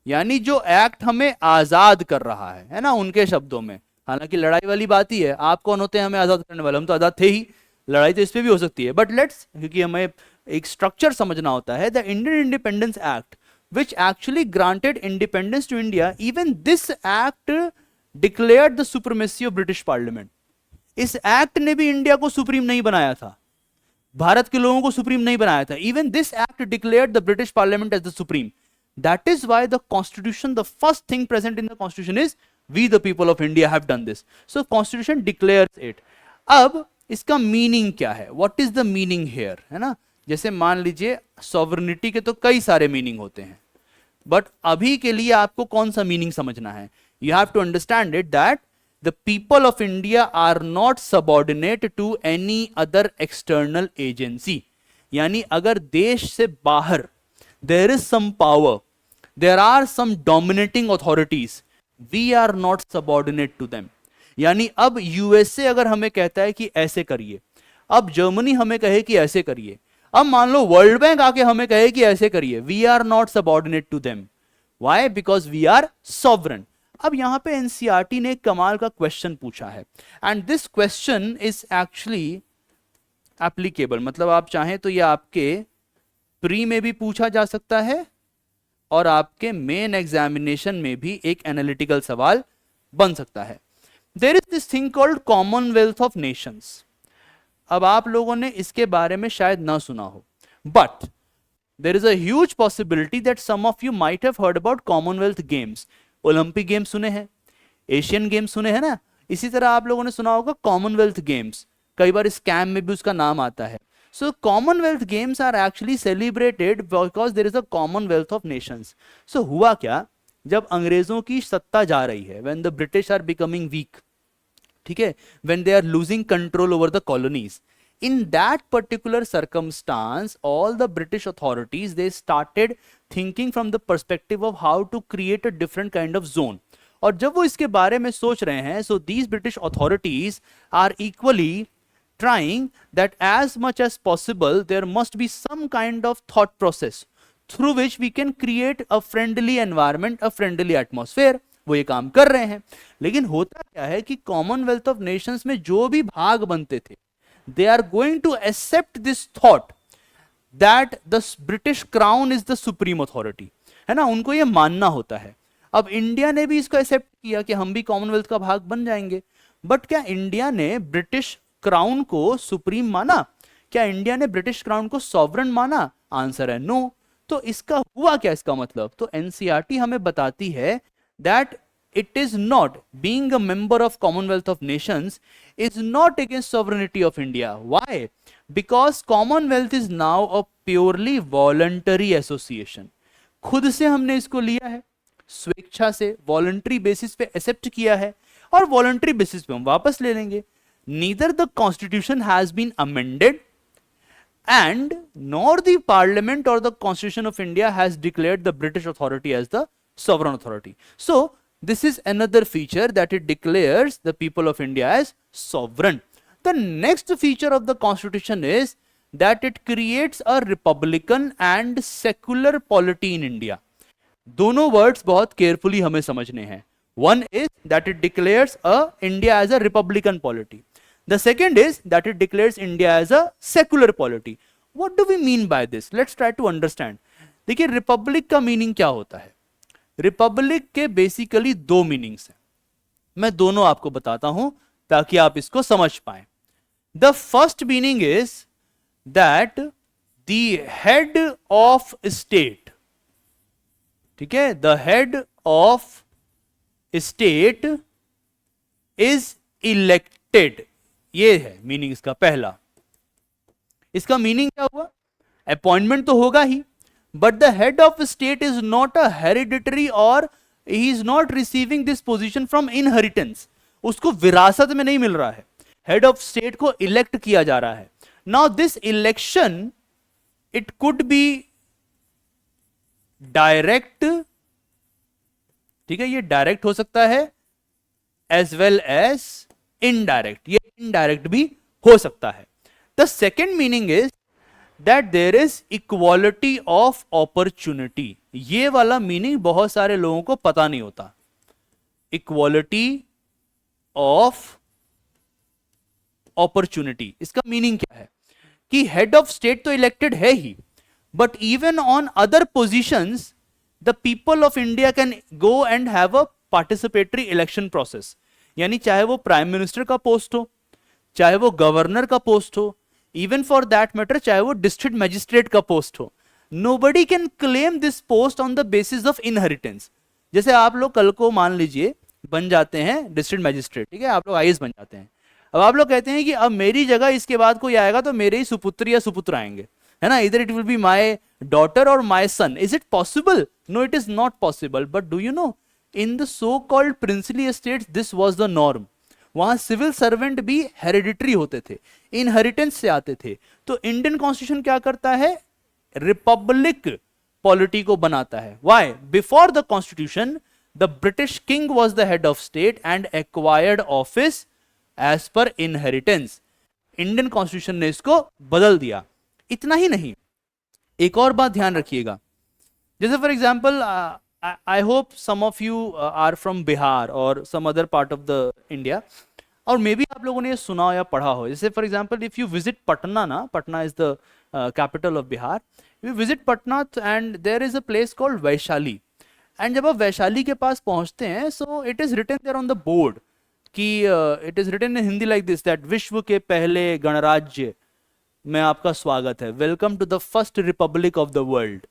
यानी जो एक्ट हमें आजाद कर रहा है ना, उनके शब्दों में। हालांकि लड़ाई वाली बात ही है, आप कौन होते हैं हमें आजाद करने वाले? हम तो आजाद थे ही, लड़ाई तो इस पे भी हो सकती है, बट लेट्स, क्योंकि हमें एक स्ट्रक्चर समझना होता है। The Indian independence act which actually granted independence to India, even this act declared the supremacy of British Parliament. इस एक्ट ने भी इंडिया को सुप्रीम नहीं बनाया था, भारत के लोगों को सुप्रीम नहीं बनाया था। Even this act declared the British Parliament as the supreme. That is why the Constitution, the first thing present in the Constitution is we the people of India have done this. So Constitution declares it. अब इसका meaning क्या है? What is the meaning here? है ना, जैसे मान लीजिए sovereignty के तो कई सारे मीनिंग होते हैं, बट अभी के लिए आपको कौन सा मीनिंग समझना है? You have to understand it that the people of India are not subordinate to any other external agency. यानी अगर देश से बाहर there is some power, there are some dominating authorities, we are not subordinate to them. यानी अब USA अगर हमें कहता है कि ऐसे करिए, अब जर्मनी हमें कहे कि ऐसे करिए, अब मान लो वर्ल्ड बैंक आके हमें कहे कि ऐसे करिए, we are not subordinate to them. Why? Because we are sovereign. अब यहां पे एनसीईआरटी ने एक कमाल का क्वेश्चन पूछा है, and this question is actually applicable. मतलब आप चाहें तो ये आपके प्री में भी पूछा जा सकता है और आपके मेन एग्जामिनेशन में भी एक एनालिटिकल सवाल बन सकता है। There is this thing called Commonwealth of Nations. अब आप लोगों ने इसके बारे में शायद ना सुना हो, but there is a huge possibility that some of you might have heard about Commonwealth Games. Olympic games सुने हैं, एशियन गेम्स सुने हैं ना, इसी तरह आप लोगों ने सुना होगा कॉमनवेल्थ गेम्स। कई बार स्कैम में भी उसका नाम आता है। So Commonwealth Games are actually celebrated because there is a Commonwealth of Nations. So हुआ क्या, जब अंग्रेजों की सत्ता जा रही है, when the British are becoming weak, ठीक है, when they are losing control over the colonies, in that particular circumstance all the British authorities they started thinking from the perspective of how to create a different kind of zone. और जब वो इसके बारे में सोच रहे हैं, so these British authorities are equally trying that as much as possible there must be some kind of thought process through which we can create a friendly environment, a friendly atmosphere. वो ये काम कर रहे हैं। लेकिन होता क्या है कि कॉमनवेल्थ ऑफ नेशंस में जो भी भाग बनते थे, they are going to accept this thought that the British Crown is the supreme authority, है ना, उनको ये मानना होता है। अब इंडिया ने भी इसको एक्सेप्ट किया कि हम भी कॉमनवेल्थ का भाग बन जाएंगे, बट क्या इंडिया ने ब्रिटिश क्राउन को सुप्रीम माना? क्या इंडिया ने ब्रिटिश क्राउन को सॉवरन माना? आंसर है नो। तो इसका हुआ क्या, इसका मतलब? तो एनसीईआरटी हमें बताती है that it is not, being a member of Commonwealth of Nations is not against sovereignty of India. Why? Because Commonwealth is now a purely voluntary association. खुद से हमने इसको लिया है, स्वेच्छा से वॉलंटरी बेसिस पे एक्सेप्ट किया है, और वॉलंटरी बेसिस पे हम वापस ले लेंगे। Neither the constitution has been amended and nor the parliament or the constitution of India has declared the British authority as the sovereign authority. So this is another feature that it declares the people of India as sovereign. The next feature of the constitution is that it creates a republican and secular polity in India. दोनों words बहुत carefully हमें समझने हैं। One is that it declares India as a republican polity. The second is that it declares India as a secular polity. What do we mean by this? Let's try to understand. देखिए Republic का meaning क्या होता है? Republic के basically दो meanings हैं, मैं दोनों आपको बताता हूं ताकि आप इसको समझ पाएं। The first meaning is that the head of state, ठीक है, the head of state is elected, ये है मीनिंग इसका पहला। इसका मीनिंग क्या हुआ? अपॉइंटमेंट तो होगा ही, but the head of state is not a hereditary or he is not receiving this position from inheritance. उसको विरासत में नहीं मिल रहा है, head of state को elect किया जा रहा है। Now this election it could be direct, ठीक है, ये डायरेक्ट हो सकता है as well as indirect, ये indirect भी हो सकता है। The second meaning is that there is equality of opportunity. ये वाला मीनिंग बहुत सारे लोगों को पता नहीं होता। इक्वालिटी ऑफ अपॉर्चुनिटी, इसका मीनिंग क्या है कि हेड ऑफ स्टेट तो इलेक्टेड है ही, but even on other positions the people of India can go and have a participatory election process. यानी चाहे वो प्राइम मिनिस्टर का पोस्ट हो, चाहे वो गवर्नर का पोस्ट हो, इवन फॉर दैट मैटर चाहे वो डिस्ट्रिक्ट मजिस्ट्रेट का पोस्ट हो, nobody can claim this post on the basis of inheritance. जैसे आप लोग कल को मान लीजिए बन जाते हैं डिस्ट्रिक्ट मजिस्ट्रेट, ठीक है, आप लोग आईएएस बन जाते हैं। अब आप लोग कहते हैं कि अब मेरी जगह इसके बाद कोई आएगा तो मेरे ही सुपुत्र या सुपुत्र आएंगे, है ना, इधर it will be my daughter और my son. Is it possible? No, it is not possible. But do you know in the so called princely states this was the norm. वहां सिविल सर्वेंट भी hereditary होते थे, inheritance से आते थे। तो Indian constitution क्या करता है, रिपब्लिक पॉलिटी को बनाता है। Why? Before the constitution the British king was the head of state and acquired office as per inheritance. Indian constitution ने इसको बदल दिया। इतना ही नहीं, एक और बात ध्यान रखिएगा। जैसे for example, I hope some of you are from Bihar और some other part of the India, और मे बी आप लोगों ने ये सुना हो या पढ़ा हो। जैसे for example, if you visit Patna ना, Patna is the capital of Bihar, you visit Patna and there is a place called Vaishali. And जब आप वैशाली के पास पहुंचते हैं, so it is written there on the board कि it is written in Hindi like this, that विश्व के पहले गणराज्य में आपका स्वागत है, welcome to the first republic of the world.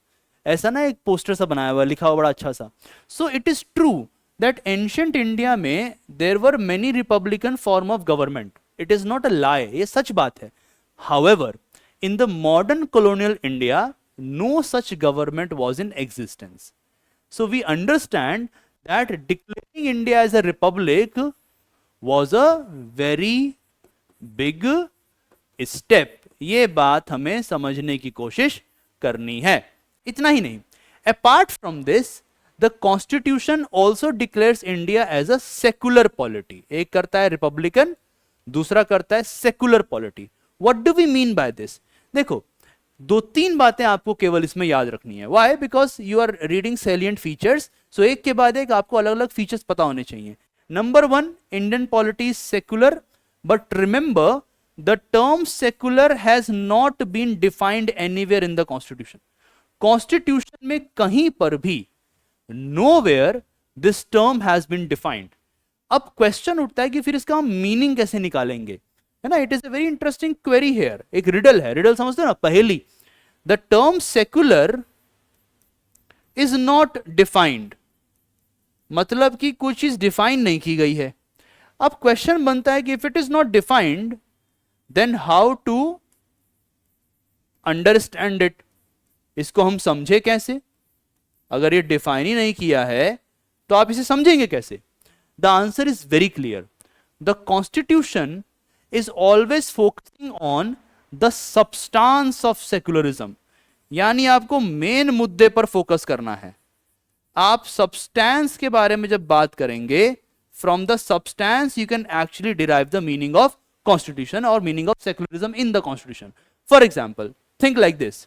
ऐसा ना एक पोस्टर सा बनाया हुआ, लिखा हुआ बड़ा अच्छा सा। So it is true that ancient India में there were many republican form of government. It is not a lie, ये सच बात है। However, in the modern colonial India, no such government was in existence. So we understand that declaring India as a republic was a very big step. ये बात हमें समझने की कोशिश करनी है। इतना ही नहीं, apart from this, the constitution also declares India as a secular polity. एक करता है रिपब्लिकन, दूसरा करता है secular polity. What do we mean by this? देखो, दो तीन बातें आपको केवल इसमें याद रखनी है। Why? Because you are reading salient features. So एक के बाद एक आपको अलग अलग फीचर्स पता होने चाहिए। Number one, Indian polity is secular, but remember the term secular has not been defined anywhere in the constitution. Constitution में कहीं पर भी nowhere this term has been defined. अब क्वेश्चन उठता है कि फिर इसका हम मीनिंग कैसे निकालेंगे, है ना। It is a very interesting query here. एक रिडल है, रिडल समझते हो ना, पहेली। The term secular is not defined, मतलब कि कोई चीज डिफाइन नहीं की गई है। अब क्वेश्चन बनता है कि if it is not defined then how to understand it. इसको हम समझे कैसे? अगर ये डिफाइन ही नहीं किया है तो आप इसे समझेंगे कैसे? The answer is very clear. The constitution is always focusing on the substance of secularism. यानी आपको मेन मुद्दे पर फोकस करना है। आप सब्सटेंस के बारे में जब बात करेंगे, from the substance you can actually derive the meaning of constitution और meaning of secularism in the constitution. For example, think like this.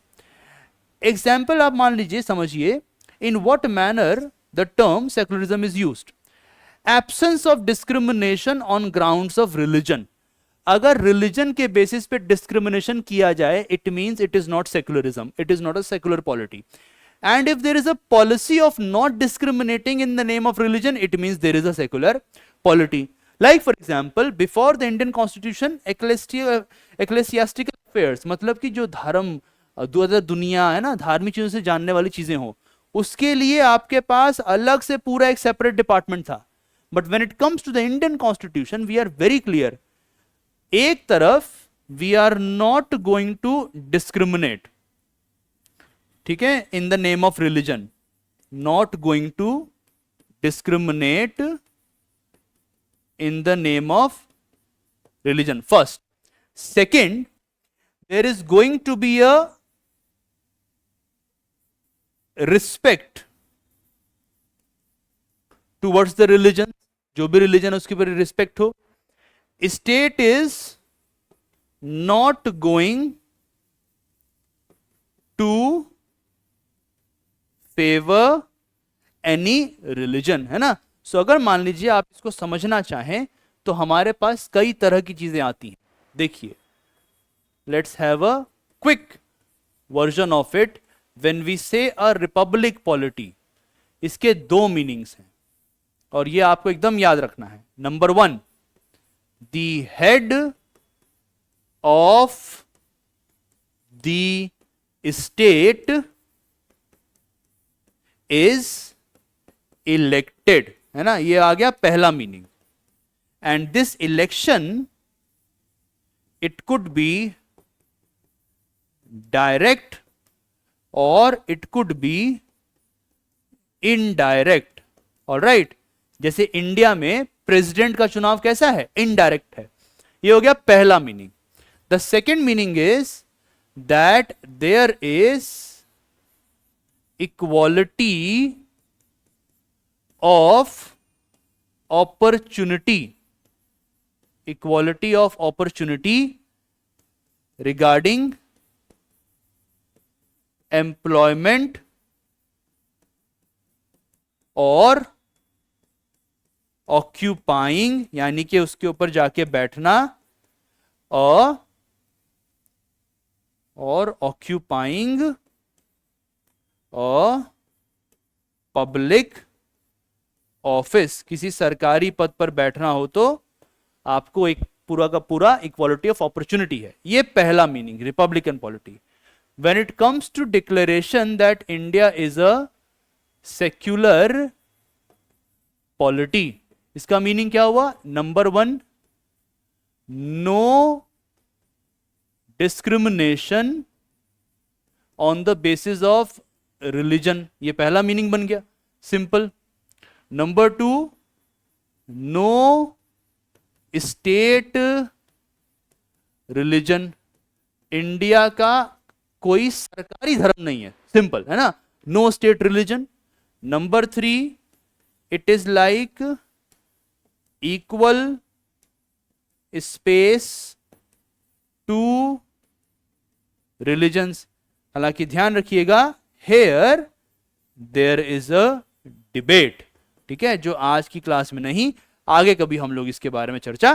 Example आप मान लीजिए, समझिए, in what manner the term secularism is used. Absence of discrimination on grounds of religion. अगर religion के basis पे discrimination किया जाए, it means it is not secularism, it is not a secular polity. And if there is a policy of not discriminating in the name of religion, it means there is a secular polity. Like for example, before the Indian constitution, ecclesiastical affairs, मतलब कि जो धर्म, दुनिया है ना, धार्मिक चीजों से जानने वाली चीजें हो, उसके लिए आपके पास अलग से पूरा एक सेपरेट डिपार्टमेंट था। But when it comes to the Indian constitution, we are very clear. एक तरफ we are not going to discriminate, ठीक है, in the name of religion, not going to discriminate in the name of religion, first. Second, there is going to be a respect towards the religion, जो भी religion उसके ऊपर respect हो। State is not going to favor any religion, है ना। सो अगर मान लीजिए आप इसको समझना चाहें तो हमारे पास कई तरह की चीजें आती हैं। देखिए, let's have a quick version of it. When we say a Republic polity, इसके दो मीनिंग्स हैं और ये आपको एकदम याद रखना है। Number one, the head of the state is elected, है ना, ये आ गया पहला meaning. And this election, it could be direct और it could be indirect, alright. जैसे इंडिया में प्रेसिडेंट का चुनाव कैसा है, इनडायरेक्ट है। ये हो गया पहला meaning. The second meaning is that there is equality of opportunity, equality of opportunity regarding employment और ऑक्यूपाइंग, यानी कि उसके ऊपर जाके बैठना, और ऑक्यूपाइंग पब्लिक ऑफिस, किसी सरकारी पद पर बैठना हो तो आपको एक पूरा का पूरा इक्वालिटी ऑफ अपॉर्चुनिटी है। ये पहला meaning republican polity. When it comes to declaration that India is a secular polity, इसका मीनिंग क्या हुआ? Number 1, no discrimination on the basis of religion, ये पहला मीनिंग बन गया, simple. Number 2, no state religion, India का कोई सरकारी धर्म नहीं है, सिंपल है ना, no state religion. Number 3, it is like equal space to religions. हालांकि ध्यान रखिएगा, here there is a debate, ठीक है, जो आज की क्लास में नहीं, आगे कभी हम लोग इसके बारे में चर्चा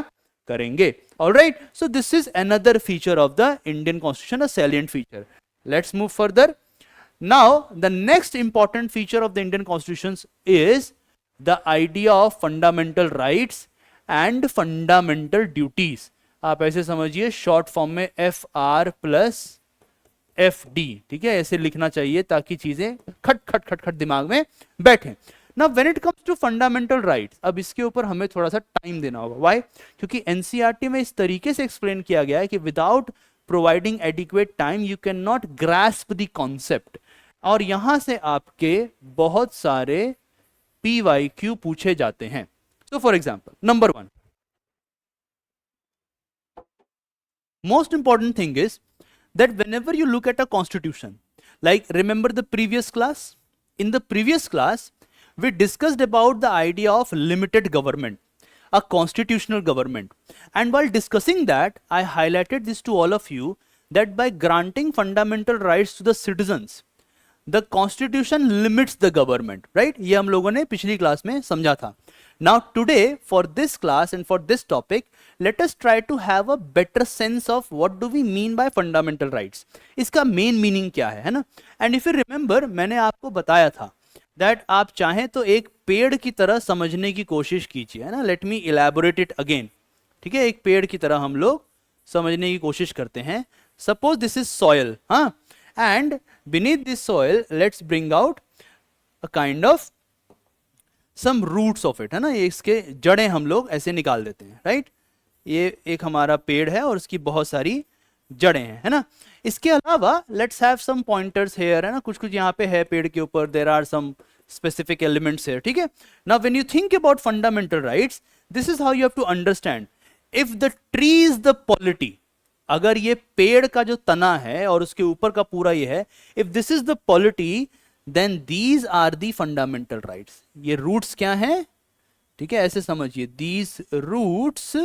करेंगे। Alright, so this is another feature of the Indian constitution, a salient feature. Let's move further. Now the next important feature of the Indian constitution is the idea of fundamental rights and fundamental duties. आप ऐसे समझिए, short form में FR plus FD, ठीक है, ऐसे लिखना चाहिए ताकि चीजें खट खट खट खट दिमाग में बैठे। Now when it comes to fundamental rights, अब इसके ऊपर हमें थोड़ा सा टाइम देना होगा। Why? क्योंकि NCERT में इस तरीके से एक्सप्लेन किया गया है कि without providing adequate time you can not grasp the concept, और यहां से आपके बहुत सारे PYQ पूछे जाते हैं। So for example, number 1, most important thing is that whenever you look at a constitution, like remember the previous class? In the previous class, we discussed about the idea of limited government, a constitutional government. And while discussing that, I highlighted this to all of you that by granting fundamental rights to the citizens, the constitution limits the government, right? ये हम लोगों ने पिछली class में समझा था। Now today, for this class and for this topic, let us try to have a better sense of what do we mean by fundamental rights. इसका main meaning क्या है ना? And if you remember, मैंने आपको बताया था that आप चाहें तो एक पेड़ की तरह समझने की कोशिश कीजिए, है ना। Let me elaborate it again, ठीक है। एक पेड़ की तरह हम लोग समझने की कोशिश करते हैं। Suppose this is soil, हाँ, and beneath this soil, let's bring out a kind of some roots of it, है ना। ये इसके जड़ें हम लोग ऐसे निकाल देते हैं, राइट। ये एक हमारा पेड़ है और इसकी बहुत सारी जड़ें हैं, है ना। इसके अलावा let's have some pointers here, है ना, कुछ कुछ यहाँ पे है पेड़ के ऊपर, there are some specific elements here, ठीक है। Now when you think about fundamental rights, this is how you have to understand. If the tree is the polity, अगर ये पेड़ का जो तना है और उसके ऊपर का पूरा ये है, if this is the polity, then these are the fundamental rights. ये रूट्स क्या हैं, ठीक है, ऐसे समझिए, these roots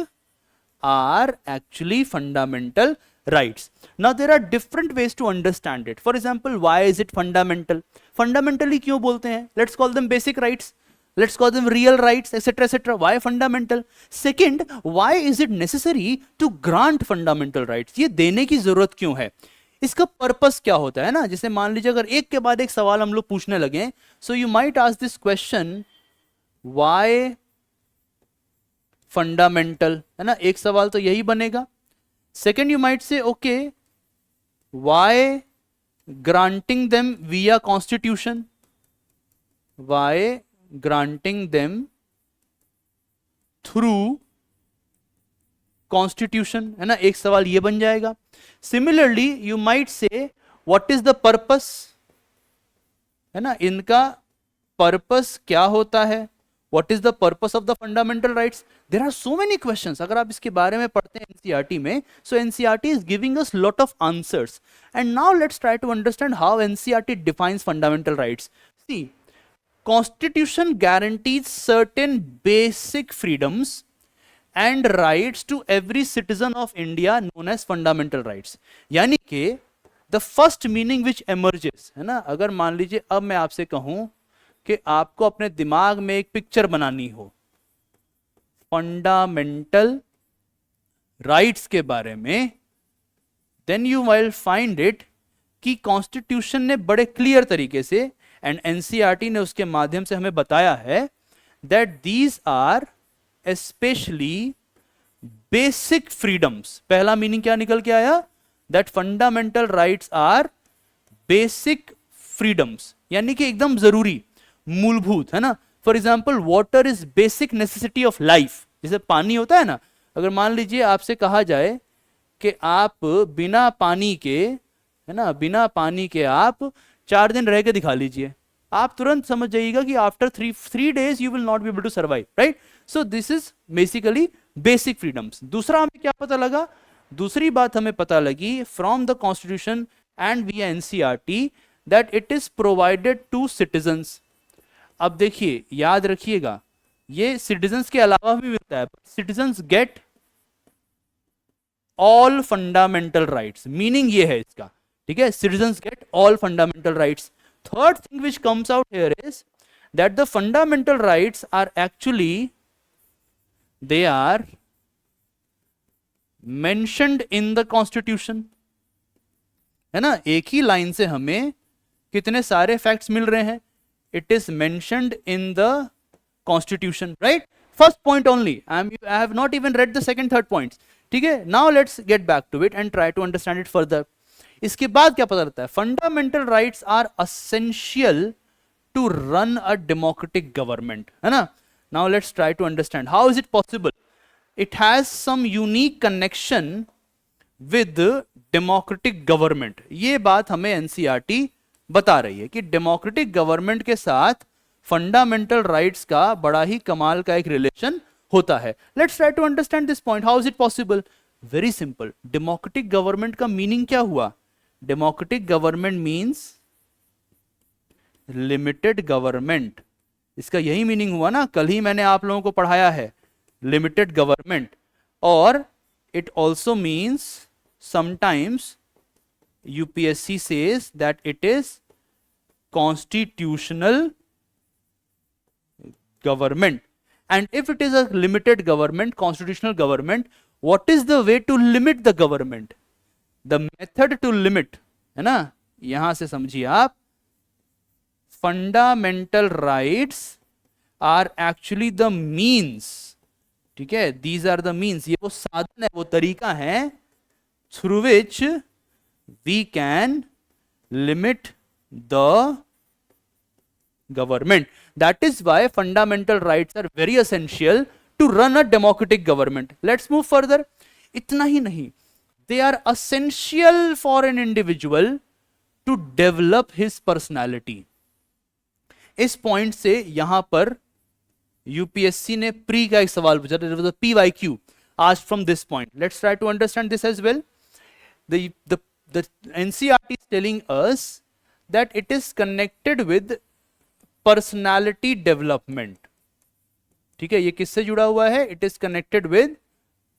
are actually fundamental rights. Now there are different ways to understand it. For example, why is it fundamental? Fundamentally क्यों बोलते हैं? Let's call them basic rights. Let's call them real rights, etc., etc. Why fundamental? Second, why is it necessary to grant fundamental rights? ये देने की जरूरत क्यों है? इसका पर्पस क्या होता है ना। जैसे मान लीजिए अगर एक के बाद एक सवाल हम लोग पूछने लगे, so you might ask this question, why fundamental, है ना। एक सवाल तो यही बनेगा। Second, you might say, okay, why granting them via constitution? Why granting them through constitution? है ना, एक सवाल ये बन जाएगा। Similarly, you might say, what is the purpose? है ना, इनका पर्पस क्या होता है? What is the purpose of the fundamental rights? There are so many questions. अगर आप इसके बारे में पढ़ते हैं NCERT में, so NCERT is giving us lot of answers. And now let's try to understand how NCERT defines fundamental rights. See, Constitution guarantees certain basic freedoms and rights to every citizen of India known as fundamental rights. यानी कि the first meaning which emerges, है ना, अगर मान लीजिए अब मैं आपसे कहूं कि आपको अपने दिमाग में एक पिक्चर बनानी हो फंडामेंटल राइट्स के बारे में, then you will find it कि कॉन्स्टिट्यूशन ने बड़े क्लियर तरीके से एंड एनसीईआरटी ने उसके माध्यम से हमें बताया है that these are especially basic freedoms. पहला मीनिंग क्या निकल के आया? That fundamental rights are basic freedoms, यानी कि एकदम जरूरी, मूलभूत, है ना. For example water is basic necessity of life. जैसे पानी होता है ना, अगर मान लीजिए आपसे कहा जाए कि आप बिना पानी के, है ना, बिना पानी के आप 4 दिन रह के दिखा लीजिए, आप तुरंत समझ जाइएगा कि after three days you will not be able to survive, right. So this is basically basic freedoms. दूसरा हमें क्या पता लगा? दूसरी बात हमें पता लगी from the constitution and we NCERT that it is provided to citizens. अब देखिए, याद रखिएगा, ये सिटीजन्स के अलावा भी मिलता है. Citizens get all fundamental rights, meaning ये है इसका, ठीक है. Citizens get all fundamental rights. Third thing which comes out here is that the fundamental rights are actually they are mentioned in the constitution, है ना. एक ही लाइन से हमें कितने सारे फैक्ट्स मिल रहे हैं. It is mentioned in the constitution, right? First point only. I have not even read the second, third points. ठीक है. Now let's get back to it and try to understand it further. इसके बाद क्या पता लगता है? Fundamental rights are essential to run a democratic government, है ना. Now let's try to understand how is it possible. It has some unique connection with democratic government. ये बात हमें NCERT बता रही है कि डेमोक्रेटिक गवर्नमेंट के साथ फंडामेंटल राइट्स का बड़ा ही कमाल का एक रिलेशन होता है. Let's try to understand this point. How is it possible? Very simple. Democratic government का मीनिंग क्या हुआ? Democratic government means limited government. इसका यही मीनिंग हुआ ना, कल ही मैंने आप लोगों को पढ़ाया है, लिमिटेड गवर्नमेंट. और it also means sometimes UPSC says that it is constitutional government. And if it is a limited government, constitutional government, what is the way to limit the government? The method to limit, है ना, यहां से समझिए आप, fundamental rights are actually the means, ठीक है. These are the means. ये वो साधन है, वो तरीका है through which we can limit the government. That is why fundamental rights are very essential to run a democratic government. Let's move further. इतना ही नहीं, they are essential for an individual to develop his personality. इस point से यहां पर UPSC ने pre का एक सवाल पूछा, it was a PYQ asked from this point. Let's try to understand this as well. The NCERT is telling us that it is connected with personality development. ठीक है, ये किससे जुड़ा हुआ है? It is connected with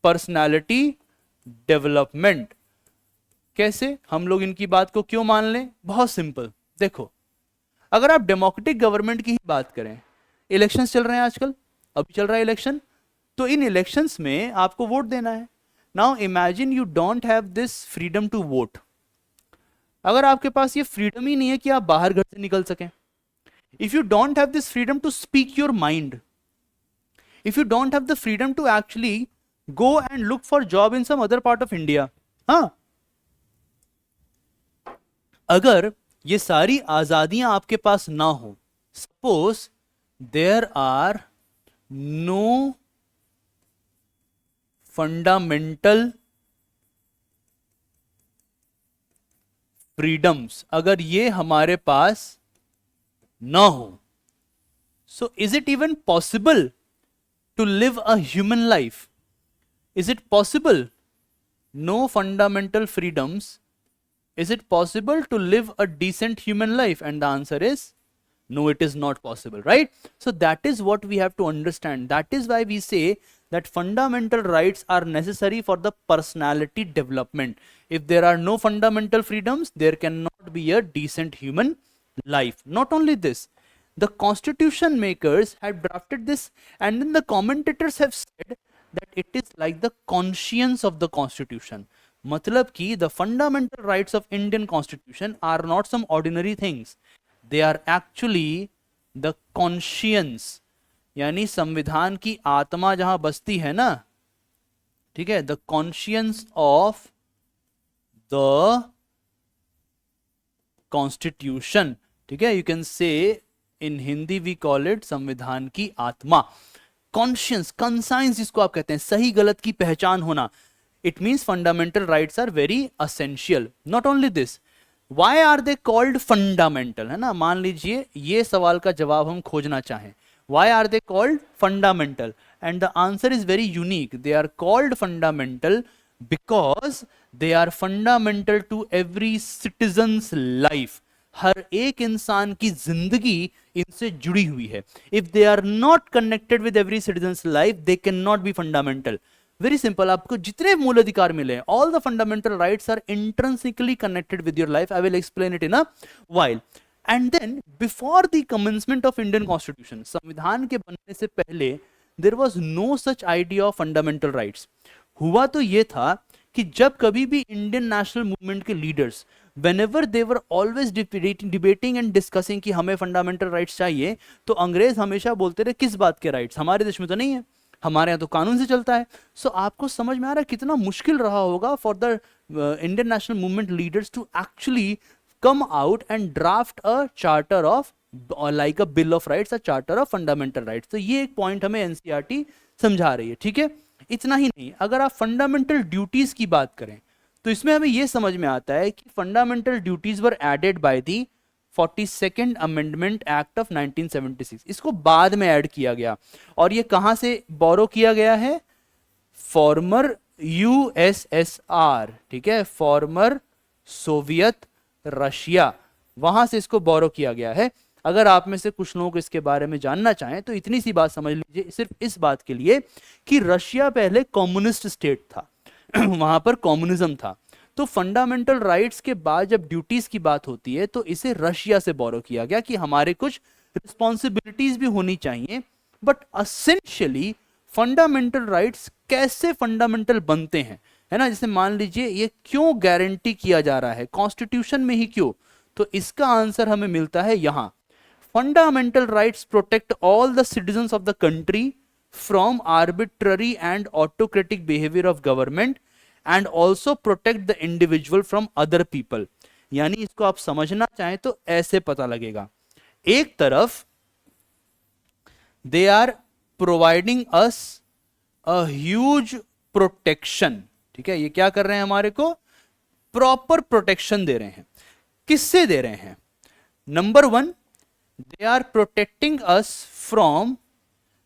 personality development. कैसे? हम लोग इनकी बात को क्यों मान लें? बहुत सिंपल. देखो, अगर आप डेमोक्रेटिक गवर्नमेंट की ही बात करें, इलेक्शंस चल रहे हैं आजकल, अभी चल रहा है इलेक्शन, तो इन इलेक्शंस में आपको वोट देना है. Now imagine you don't have this freedom to vote. अगर आपके पास ये फ्रीडम ही नहीं है कि आप बाहर घर से निकल सकें, if you don't have this freedom to speak your mind, if you don't have the freedom to actually go and look for job in some other part of India, हाँ, अगर ये सारी आजादियां आपके पास ना हो, suppose there are no fundamental freedoms, अगर ये हमारे पास ना हो, So is it even possible to live a human life? Is it possible? No fundamental freedoms. Is it possible to live a decent human life? And the answer is no, it is not possible, right? So that is what we have to understand. That is why we say that fundamental rights are necessary for the personality development. If there are no fundamental freedoms, there cannot be a decent human life. Not only this, the constitution makers had drafted this, and then the commentators have said that it is like the conscience of the constitution. मतलब कि the fundamental rights of Indian constitution are not some ordinary things. They are actually the conscience, यानी संविधान की आत्मा जहां बसती है ना, ठीक है, the conscience of the constitution, ठीक है, you can say in Hindi we call it संविधान की आत्मा. कॉन्शियंस, कंसाइंस जिसको आप कहते हैं, सही गलत की पहचान होना. It means fundamental rights are very essential. Not only this, why are they called fundamental, है ना, मान लीजिए ये सवाल का जवाब हम खोजना चाहें, why are they called fundamental? And the answer is very unique. They are called fundamental because they are fundamental to every citizen's life. हर एक इंसान की जिंदगी इनसे जुड़ी हुई है. If they are not connected with every citizen's life, they cannot be fundamental. Very simple. आपको जितने मूल अधिकार मिले, all the fundamental rights are intrinsically connected with your life. I will explain it in a while. And then before the commencement of Indian Constitution, संविधान के बनने से पहले there was no such idea of fundamental rights. हुआ तो ये था कि जब कभी भी इंडियन नेशनल मूवमेंट के leaders whenever they were always debating and discussing कि हमें फंडामेंटल राइट्स चाहिए, तो अंग्रेज हमेशा बोलते रहे किस बात के राइट्स, हमारे देश में तो नहीं है, हमारे यहाँ तो कानून से चलता है. सो आपको समझ में आ रहा है कितना मुश्किल रहा होगा for the Indian national movement leaders to actually come out and draft a charter of like a bill of rights, a charter of fundamental rights. तो ये एक पॉइंट हमें एनसीईआरटी समझा रही है, ठीक है. इतना ही नहीं, अगर आप फंडामेंटल ड्यूटीज की बात करें तो इसमें हमें ये समझ में आता है कि fundamental duties were added by the 42nd amendment act of 1976. इसको बाद में ऐड किया गया, और ये कहां से बोरो किया गया है? फॉर्मर यूएसएसआर, ठीक है, फॉर्मर सोवियत रशिया, वहां से इसको बोरो किया गया है. अगर आप में से कुछ लोग इसके बारे में जानना चाहें तो इतनी सी बात समझ लीजिए, सिर्फ इस बात के लिए कि रशिया पहले कम्युनिस्ट स्टेट था वहां पर कम्युनिज्म था. तो फंडामेंटल राइट्स के बाद जब ड्यूटीज की बात होती है तो इसे रशिया से बोरो किया गया कि हमारे कुछ रिस्पॉन्सिबिलिटीज भी होनी चाहिए. बट असेंशियली फंडामेंटल राइट्स कैसे फंडामेंटल बनते हैं, है ना, जैसे मान लीजिए ये क्यों गारंटी किया जा रहा है कॉन्स्टिट्यूशन में ही, क्यों? तो इसका आंसर हमें मिलता है यहां. Fundamental rights protect all the citizens of the country from arbitrary and autocratic behaviour of government and also protect the individual from other people. यानी इसको आप समझना चाहें तो ऐसे पता लगेगा, एक तरफ they are providing us a huge protection, ठीक है, ये क्या कर रहे हैं, हमारे को प्रॉपर प्रोटेक्शन दे रहे हैं. किससे दे रहे हैं? Number one, they are protecting us from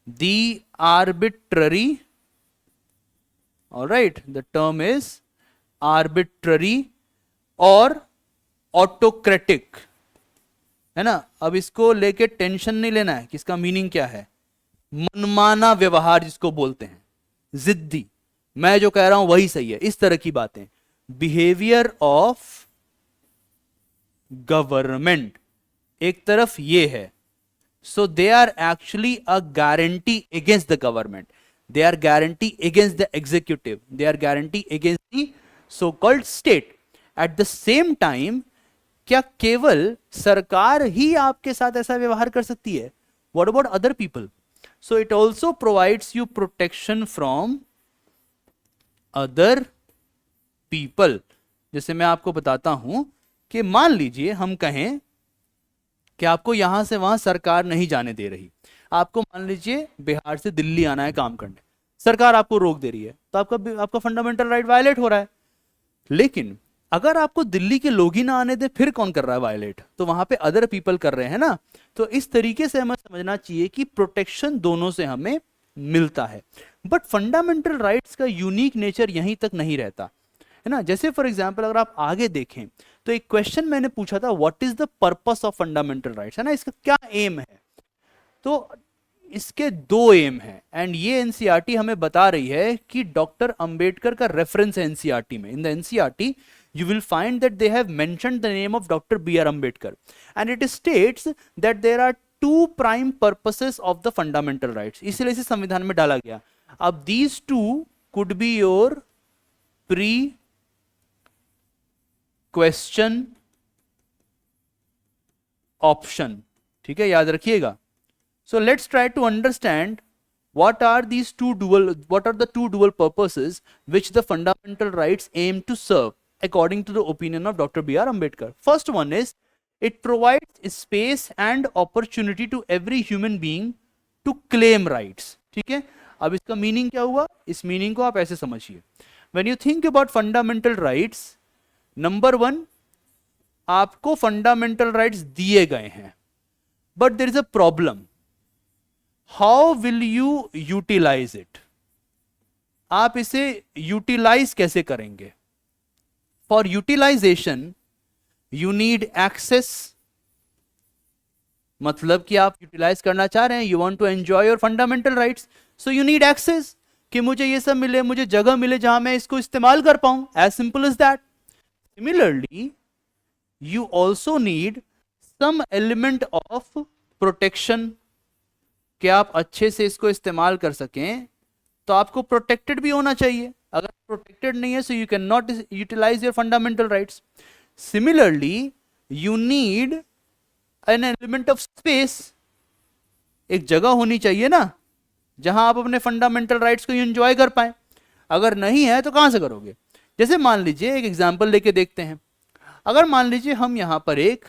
the arbitrary, alright, the term is arbitrary और ऑटोक्रेटिक, है ना. अब इसको लेके टेंशन नहीं लेना है कि इसका मीनिंग क्या है. मनमाना व्यवहार जिसको बोलते हैं, जिद्दी, मैं जो कह रहा हूं वही सही है, इस तरह की बातें. बिहेवियर ऑफ गवर्नमेंट एक तरफ ये है. So they are actually a guarantee against the government, they are guarantee against the executive, they are guarantee against the so called state. At the same time क्या केवल सरकार ही आपके साथ ऐसा व्यवहार कर सकती है? What about other people? So it also provides you protection from other people. जैसे मैं आपको बताता हूं कि मान लीजिए हम कहें कि आपको यहां से वहां सरकार नहीं जाने दे रही, आपको मान लीजिए बिहार से दिल्ली आना है काम करने, सरकार आपको रोक दे रही है, तो आपका फंडामेंटल राइट वायलेट हो रहा है. लेकिन अगर आपको दिल्ली के लोग ही ना आने दे फिर कौन कर रहा है वायलेट, तो वहां पे अदर पीपल कर रहे हैं ना। तो इस तरीके से हमें समझना चाहिए कि प्रोटेक्शन दोनों से हमें मिलता है, बट फंडामेंटल राइट्स का यूनिक नेचर यहीं तक नहीं रहता है ना। जैसे फॉर एग्जांपल अगर आप आगे देखें तो एक क्वेश्चन मैंने पूछा था, what is the purpose of fundamental rights, है ना, इसका क्या एम है। तो इसके दो एम है, एंड ये एनसीईआरटी हमें बता रही है कि डॉक्टर अंबेडकर का रेफरेंस है एनसीईआरटी में। In the NCERT you will find that they have mentioned the name of Dr. B.R. Ambedkar, and it states that there are two prime purposes of the fundamental rights, इसलिए इसे संविधान में डाला गया। अब these two could be your pre question option, ठीक है, याद रखिएगा। So let's try to understand what are the two dual purposes which the fundamental rights aim to serve according to the opinion of Dr. B.R. Ambedkar. First one is, it provides space and opportunity to every human being to claim rights. ठीक है, अब इसका meaning क्या हुआ, इस meaning को आप ऐसे समझिए। When you think about fundamental rights, number 1, आपको फंडामेंटल राइट्स दिए गए हैं, but there is a problem, how will you utilize it, आप इसे यूटिलाइज कैसे करेंगे। For utilization you need access, मतलब कि आप यूटिलाइज करना चाह रहे हैं, you want to enjoy your fundamental rights, so you need access, कि मुझे ये सब मिले, मुझे जगह मिले जहां मैं इसको इस्तेमाल कर पाऊं, as simple as that. Similarly you also need some element of protection, कि आप अच्छे से इसको इस्तेमाल कर सकें, तो आपको प्रोटेक्टेड भी होना चाहिए। अगर प्रोटेक्टेड नहीं है, so you cannot utilize your fundamental rights. Similarly, you need an element of space, एक जगह होनी चाहिए ना जहां आप अपने फंडामेंटल राइट्स को एंजॉय कर पाए। अगर नहीं है तो कहां से करोगे। जैसे मान लीजिए, एक एग्जांपल लेके देखते हैं, अगर मान लीजिए हम यहां पर एक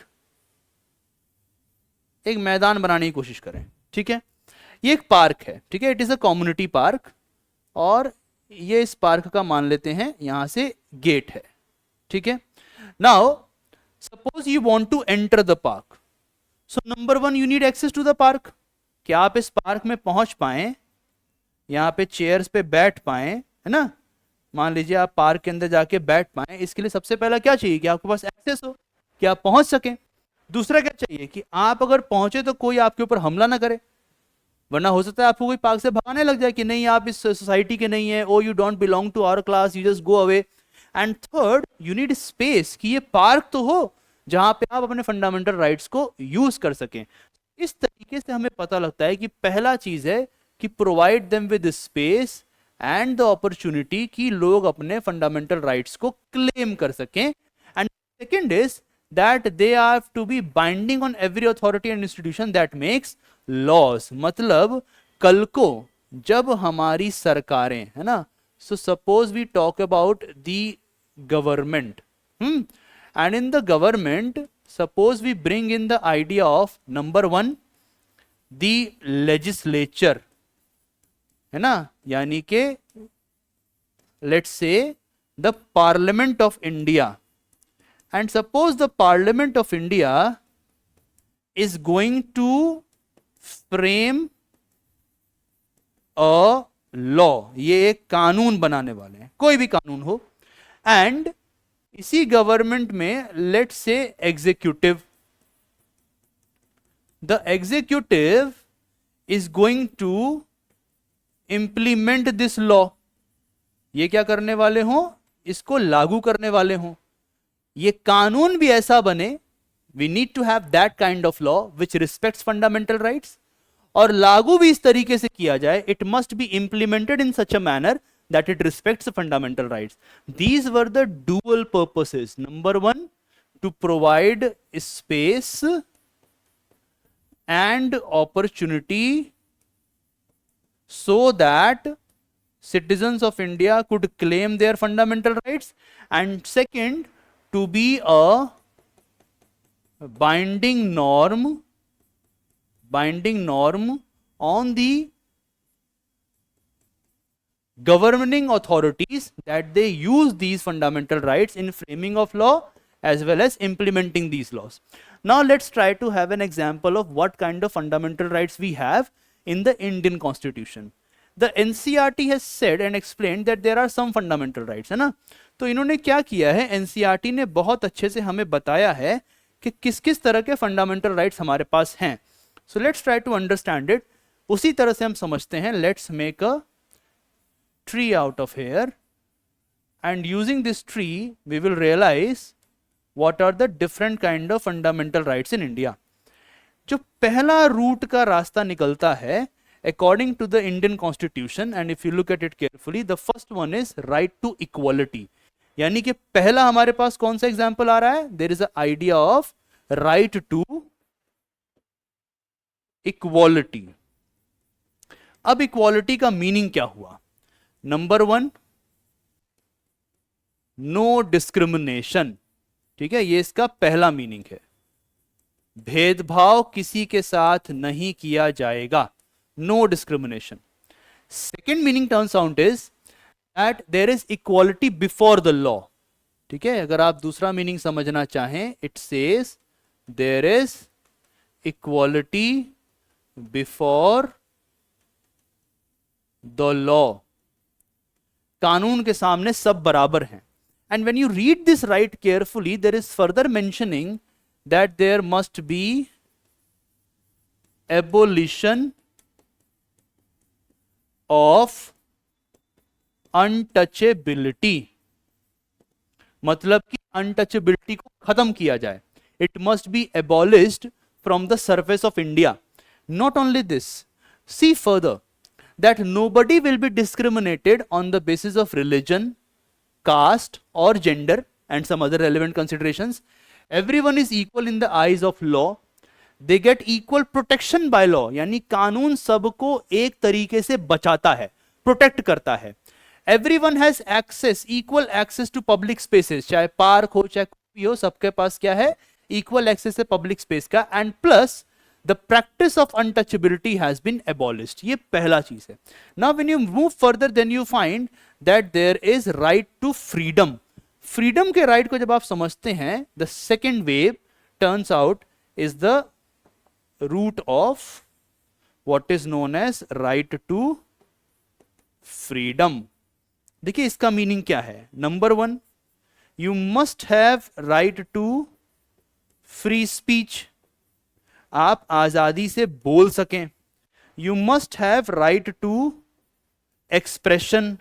मैदान बनाने की कोशिश करें, ठीक है, ये एक पार्क है, ठीक है, it is a community park, और ये इस पार्क का मान लेते हैं यहां से गेट है, ठीक है। Now suppose you want to enter the park, so number 1 you need access to the park, कि आप इस पार्क में पहुंच पाए, यहां पे चेयर्स पे बैठ पाए, है ना, मान लीजिए आप पार्क के अंदर जाके बैठ पाए, इसके लिए सबसे पहला क्या चाहिए कि आपके पास एक्सेस हो, कि आप पहुंच सकें। दूसरा क्या चाहिए कि आप अगर पहुंचे तो कोई आपके ऊपर हमला ना करे, वरना हो सकता है आपको कोई पार्क से भगाने लग जाए कि नहीं आप इस सोसाइटी के नहीं है, oh you don't belong to our class, you just go away. And third, you need space, कि ये पार्क तो हो जहां पे आप अपने फंडामेंटल राइट्स को यूज कर सकें। इस तरीके से हमें पता लगता है कि पहला चीज है कि provide them with space and the opportunity, कि लोग अपने फंडामेंटल राइट्स को क्लेम कर सकें। And second is that they are to be binding on every authority and institution that makes laws, मतलब कल को जब हमारी सरकारें, है ना, so suppose we talk about the government, and in the government suppose we bring in the idea of number 1 the legislature, है ना, यानी कि let's say the Parliament of India, and suppose the Parliament of India is going to frame a law, ये एक कानून बनाने वाले हैं, कोई भी कानून हो, एंड इसी गवर्नमेंट में let's say executive, the executive is going to implement this law, ये क्या करने वाले हों, इसको लागू करने वाले हों। ये कानून भी ऐसा बने, we need to have that kind of law which respects fundamental rights, और लागू भी इस तरीके से किया जाए, it must be implemented in such a manner that it respects the fundamental rights. These were the dual purposes. Number 1, to provide space and opportunity so that citizens of India could claim their fundamental rights, and second, to be a binding norm on the governing authorities that they use these fundamental rights in framing of law as well as implementing these laws. Now let's try to have an example of what kind of fundamental rights we have in the Indian Constitution. The NCERT has said and explained that there are some fundamental rights, है ना. तो इन्होंने क्या किया है, NCERT ने बहुत अच्छे से हमें बताया है कि किस किस तरह के फंडामेंटल राइट्स हमारे पास हैं. So let's try to understand it. उसी तरह से हम समझते हैं. Let's make a tree out of here, and using this tree we will realize what are the different kind of fundamental rights in India. जो पहला रूट का रास्ता निकलता है according to the Indian Constitution, and if you look at it carefully, the first one is right to equality. यानी कि पहला हमारे पास कौन सा एग्जाम्पल आ रहा है, there is an idea of right to equality. अब इक्वालिटी का मीनिंग क्या हुआ. Number 1, no discrimination. ठीक है, ये इसका पहला मीनिंग है. भेदभाव किसी के साथ नहीं किया जाएगा. No discrimination. Second meaning turns out is that there is equality before the law. ठीक है, अगर आप दूसरा मीनिंग समझना चाहें, it says there is equality before the law. कानून के सामने सब बराबर हैं. And when you read this right carefully, there is further mentioning that there must be abolition of untouchability. मतलब कि अनटचेबिलिटी को खत्म किया जाए. It must be abolished from the surface of India. Not only this, see further that nobody will be discriminated on the basis of religion, caste or gender and some other relevant considerations. Everyone is equal in the eyes of law. They get equal protection by law. यानी कानून सबको एक तरीके से बचाता है, protect करता है. Everyone has access, equal access to public spaces. चाहे पार्क हो चाहे कोई हो, सबके पास क्या है, equal access है पब्लिक स्पेस का. And plus the practice of untouchability has been abolished. ये पहला चीज है. Now when you move further, then you find that there is right to freedom. Freedom के right को जब आप समझते हैं, the second wave turns out is the root of what is known as right to freedom. देखिए इसका meaning क्या है. Number 1, you must have right to free speech. आप आजादी से बोल सकें. You must have right to expression.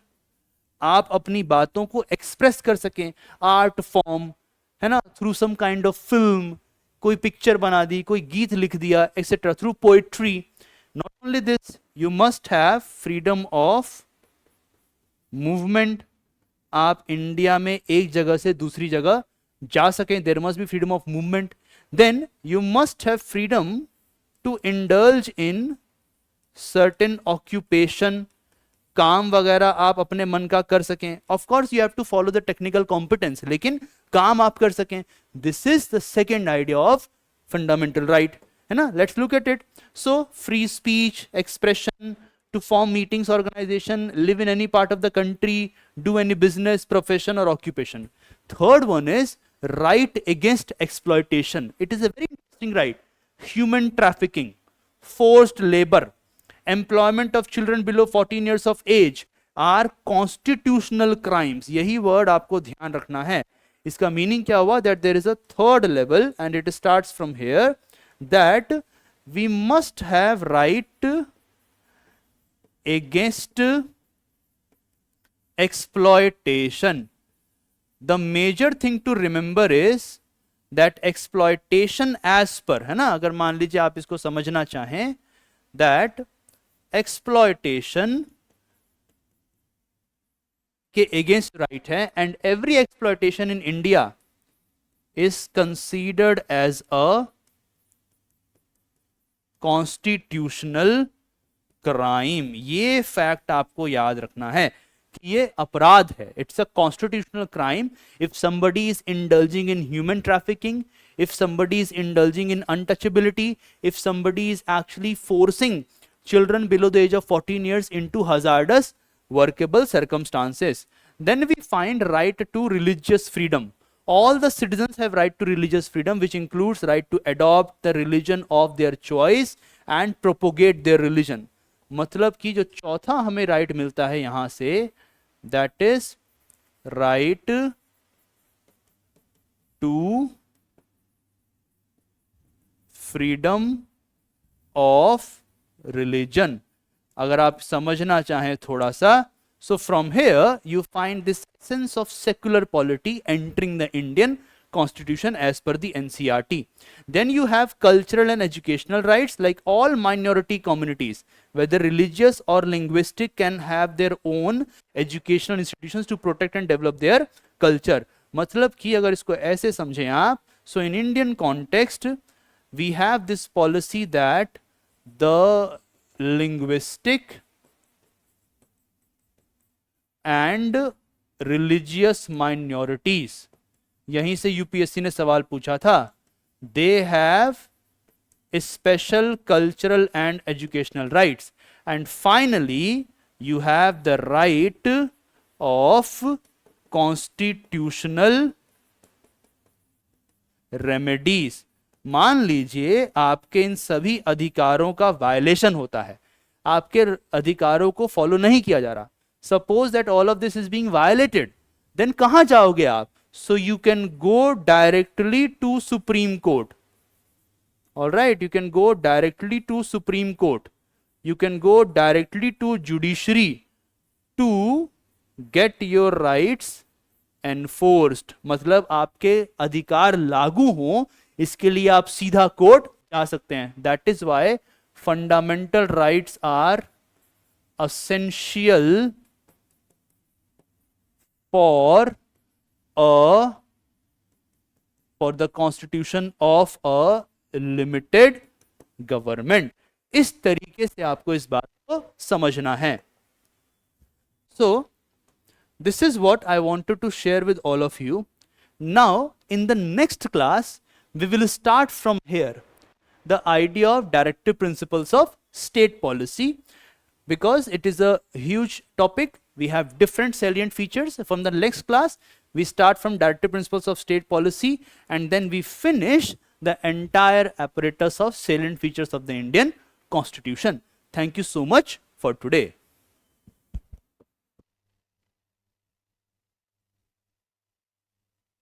आप अपनी बातों को एक्सप्रेस कर सकें. आर्ट फॉर्म है ना, through some kind of film, कोई पिक्चर बना दी, कोई गीत लिख दिया, etcetera, through poetry. Not only this, you must have freedom of movement. आप इंडिया में एक जगह से दूसरी जगह जा सकें. There must be freedom of movement. Then you must have freedom to indulge in certain occupation. काम वगैरह आप अपने मन का कर सकें. Of course you have to follow the technical competence, लेकिन काम आप कर सकें. This is the second idea of fundamental right, है ना. Let's look at it. So free speech, expression, to form meetings, organization, live in any part of the country, do any business, profession or occupation. Third one is right against exploitation. It is a very interesting right. Human trafficking, forced labor, employment of children below 14 years of age are constitutional crimes. यही word आपको ध्यान रखना है. इसका meaning क्या हुआ, that there is a third level and it starts from here, that we must have right against exploitation. The major thing to remember is that exploitation as per, है ना, अगर मान लीजिए आप इसको समझना चाहें, that exploitation के against right है, and every exploitation in India is considered as a constitutional crime. ये फैक्ट आपको याद रखना है. ये अपराध है. It's a constitutional crime if somebody is indulging in human trafficking, if somebody is indulging in untouchability, if somebody is actually forcing children below the age of 14 years into hazardous workable circumstances. Then we find right to religious freedom. All the citizens have right to religious freedom, which includes right to adopt the religion of their choice and propagate their religion. मतलब कि जो चौथा हमें right मिलता है यहां से, that is right to freedom of religion. अगर आप समझना चाहें थोड़ा सा, so from here you find this sense of secular polity entering the Indian constitution as per the NCERT. Then you have cultural and educational rights, like all minority communities, whether religious or linguistic, can have their own educational institutions to protect and develop their culture. मतलब कि अगर इसको ऐसे समझें आप, so in Indian context we have this policy that the linguistic and religious minorities, यहीं से UPSC ने सवाल पूछा था, they have special cultural and educational rights. And finally you have the right of constitutional remedies. मान लीजिए आपके इन सभी अधिकारों का वायलेशन होता है, आपके अधिकारों को फॉलो नहीं किया जा रहा. Suppose that all of this is being violated, then कहां जाओगे आप? So you can go directly to Supreme Court. All right, you can go directly to Supreme Court. You can go directly to judiciary to get your rights enforced. मतलब आपके अधिकार लागू हो, इसके लिए आप सीधा कोर्ट जा सकते हैं. That is why fundamental rights are essential for the constitution of a limited government. इस तरीके से आपको इस बात को समझना है. So this is what I wanted to share with all of you. Now in the next class we will start from here, the idea of directive principles of state policy, because it is a huge topic. We have different salient features. From the next class we start from directive principles of state policy, and then we finish the entire apparatus of salient features of the Indian Constitution. Thank you so much for today.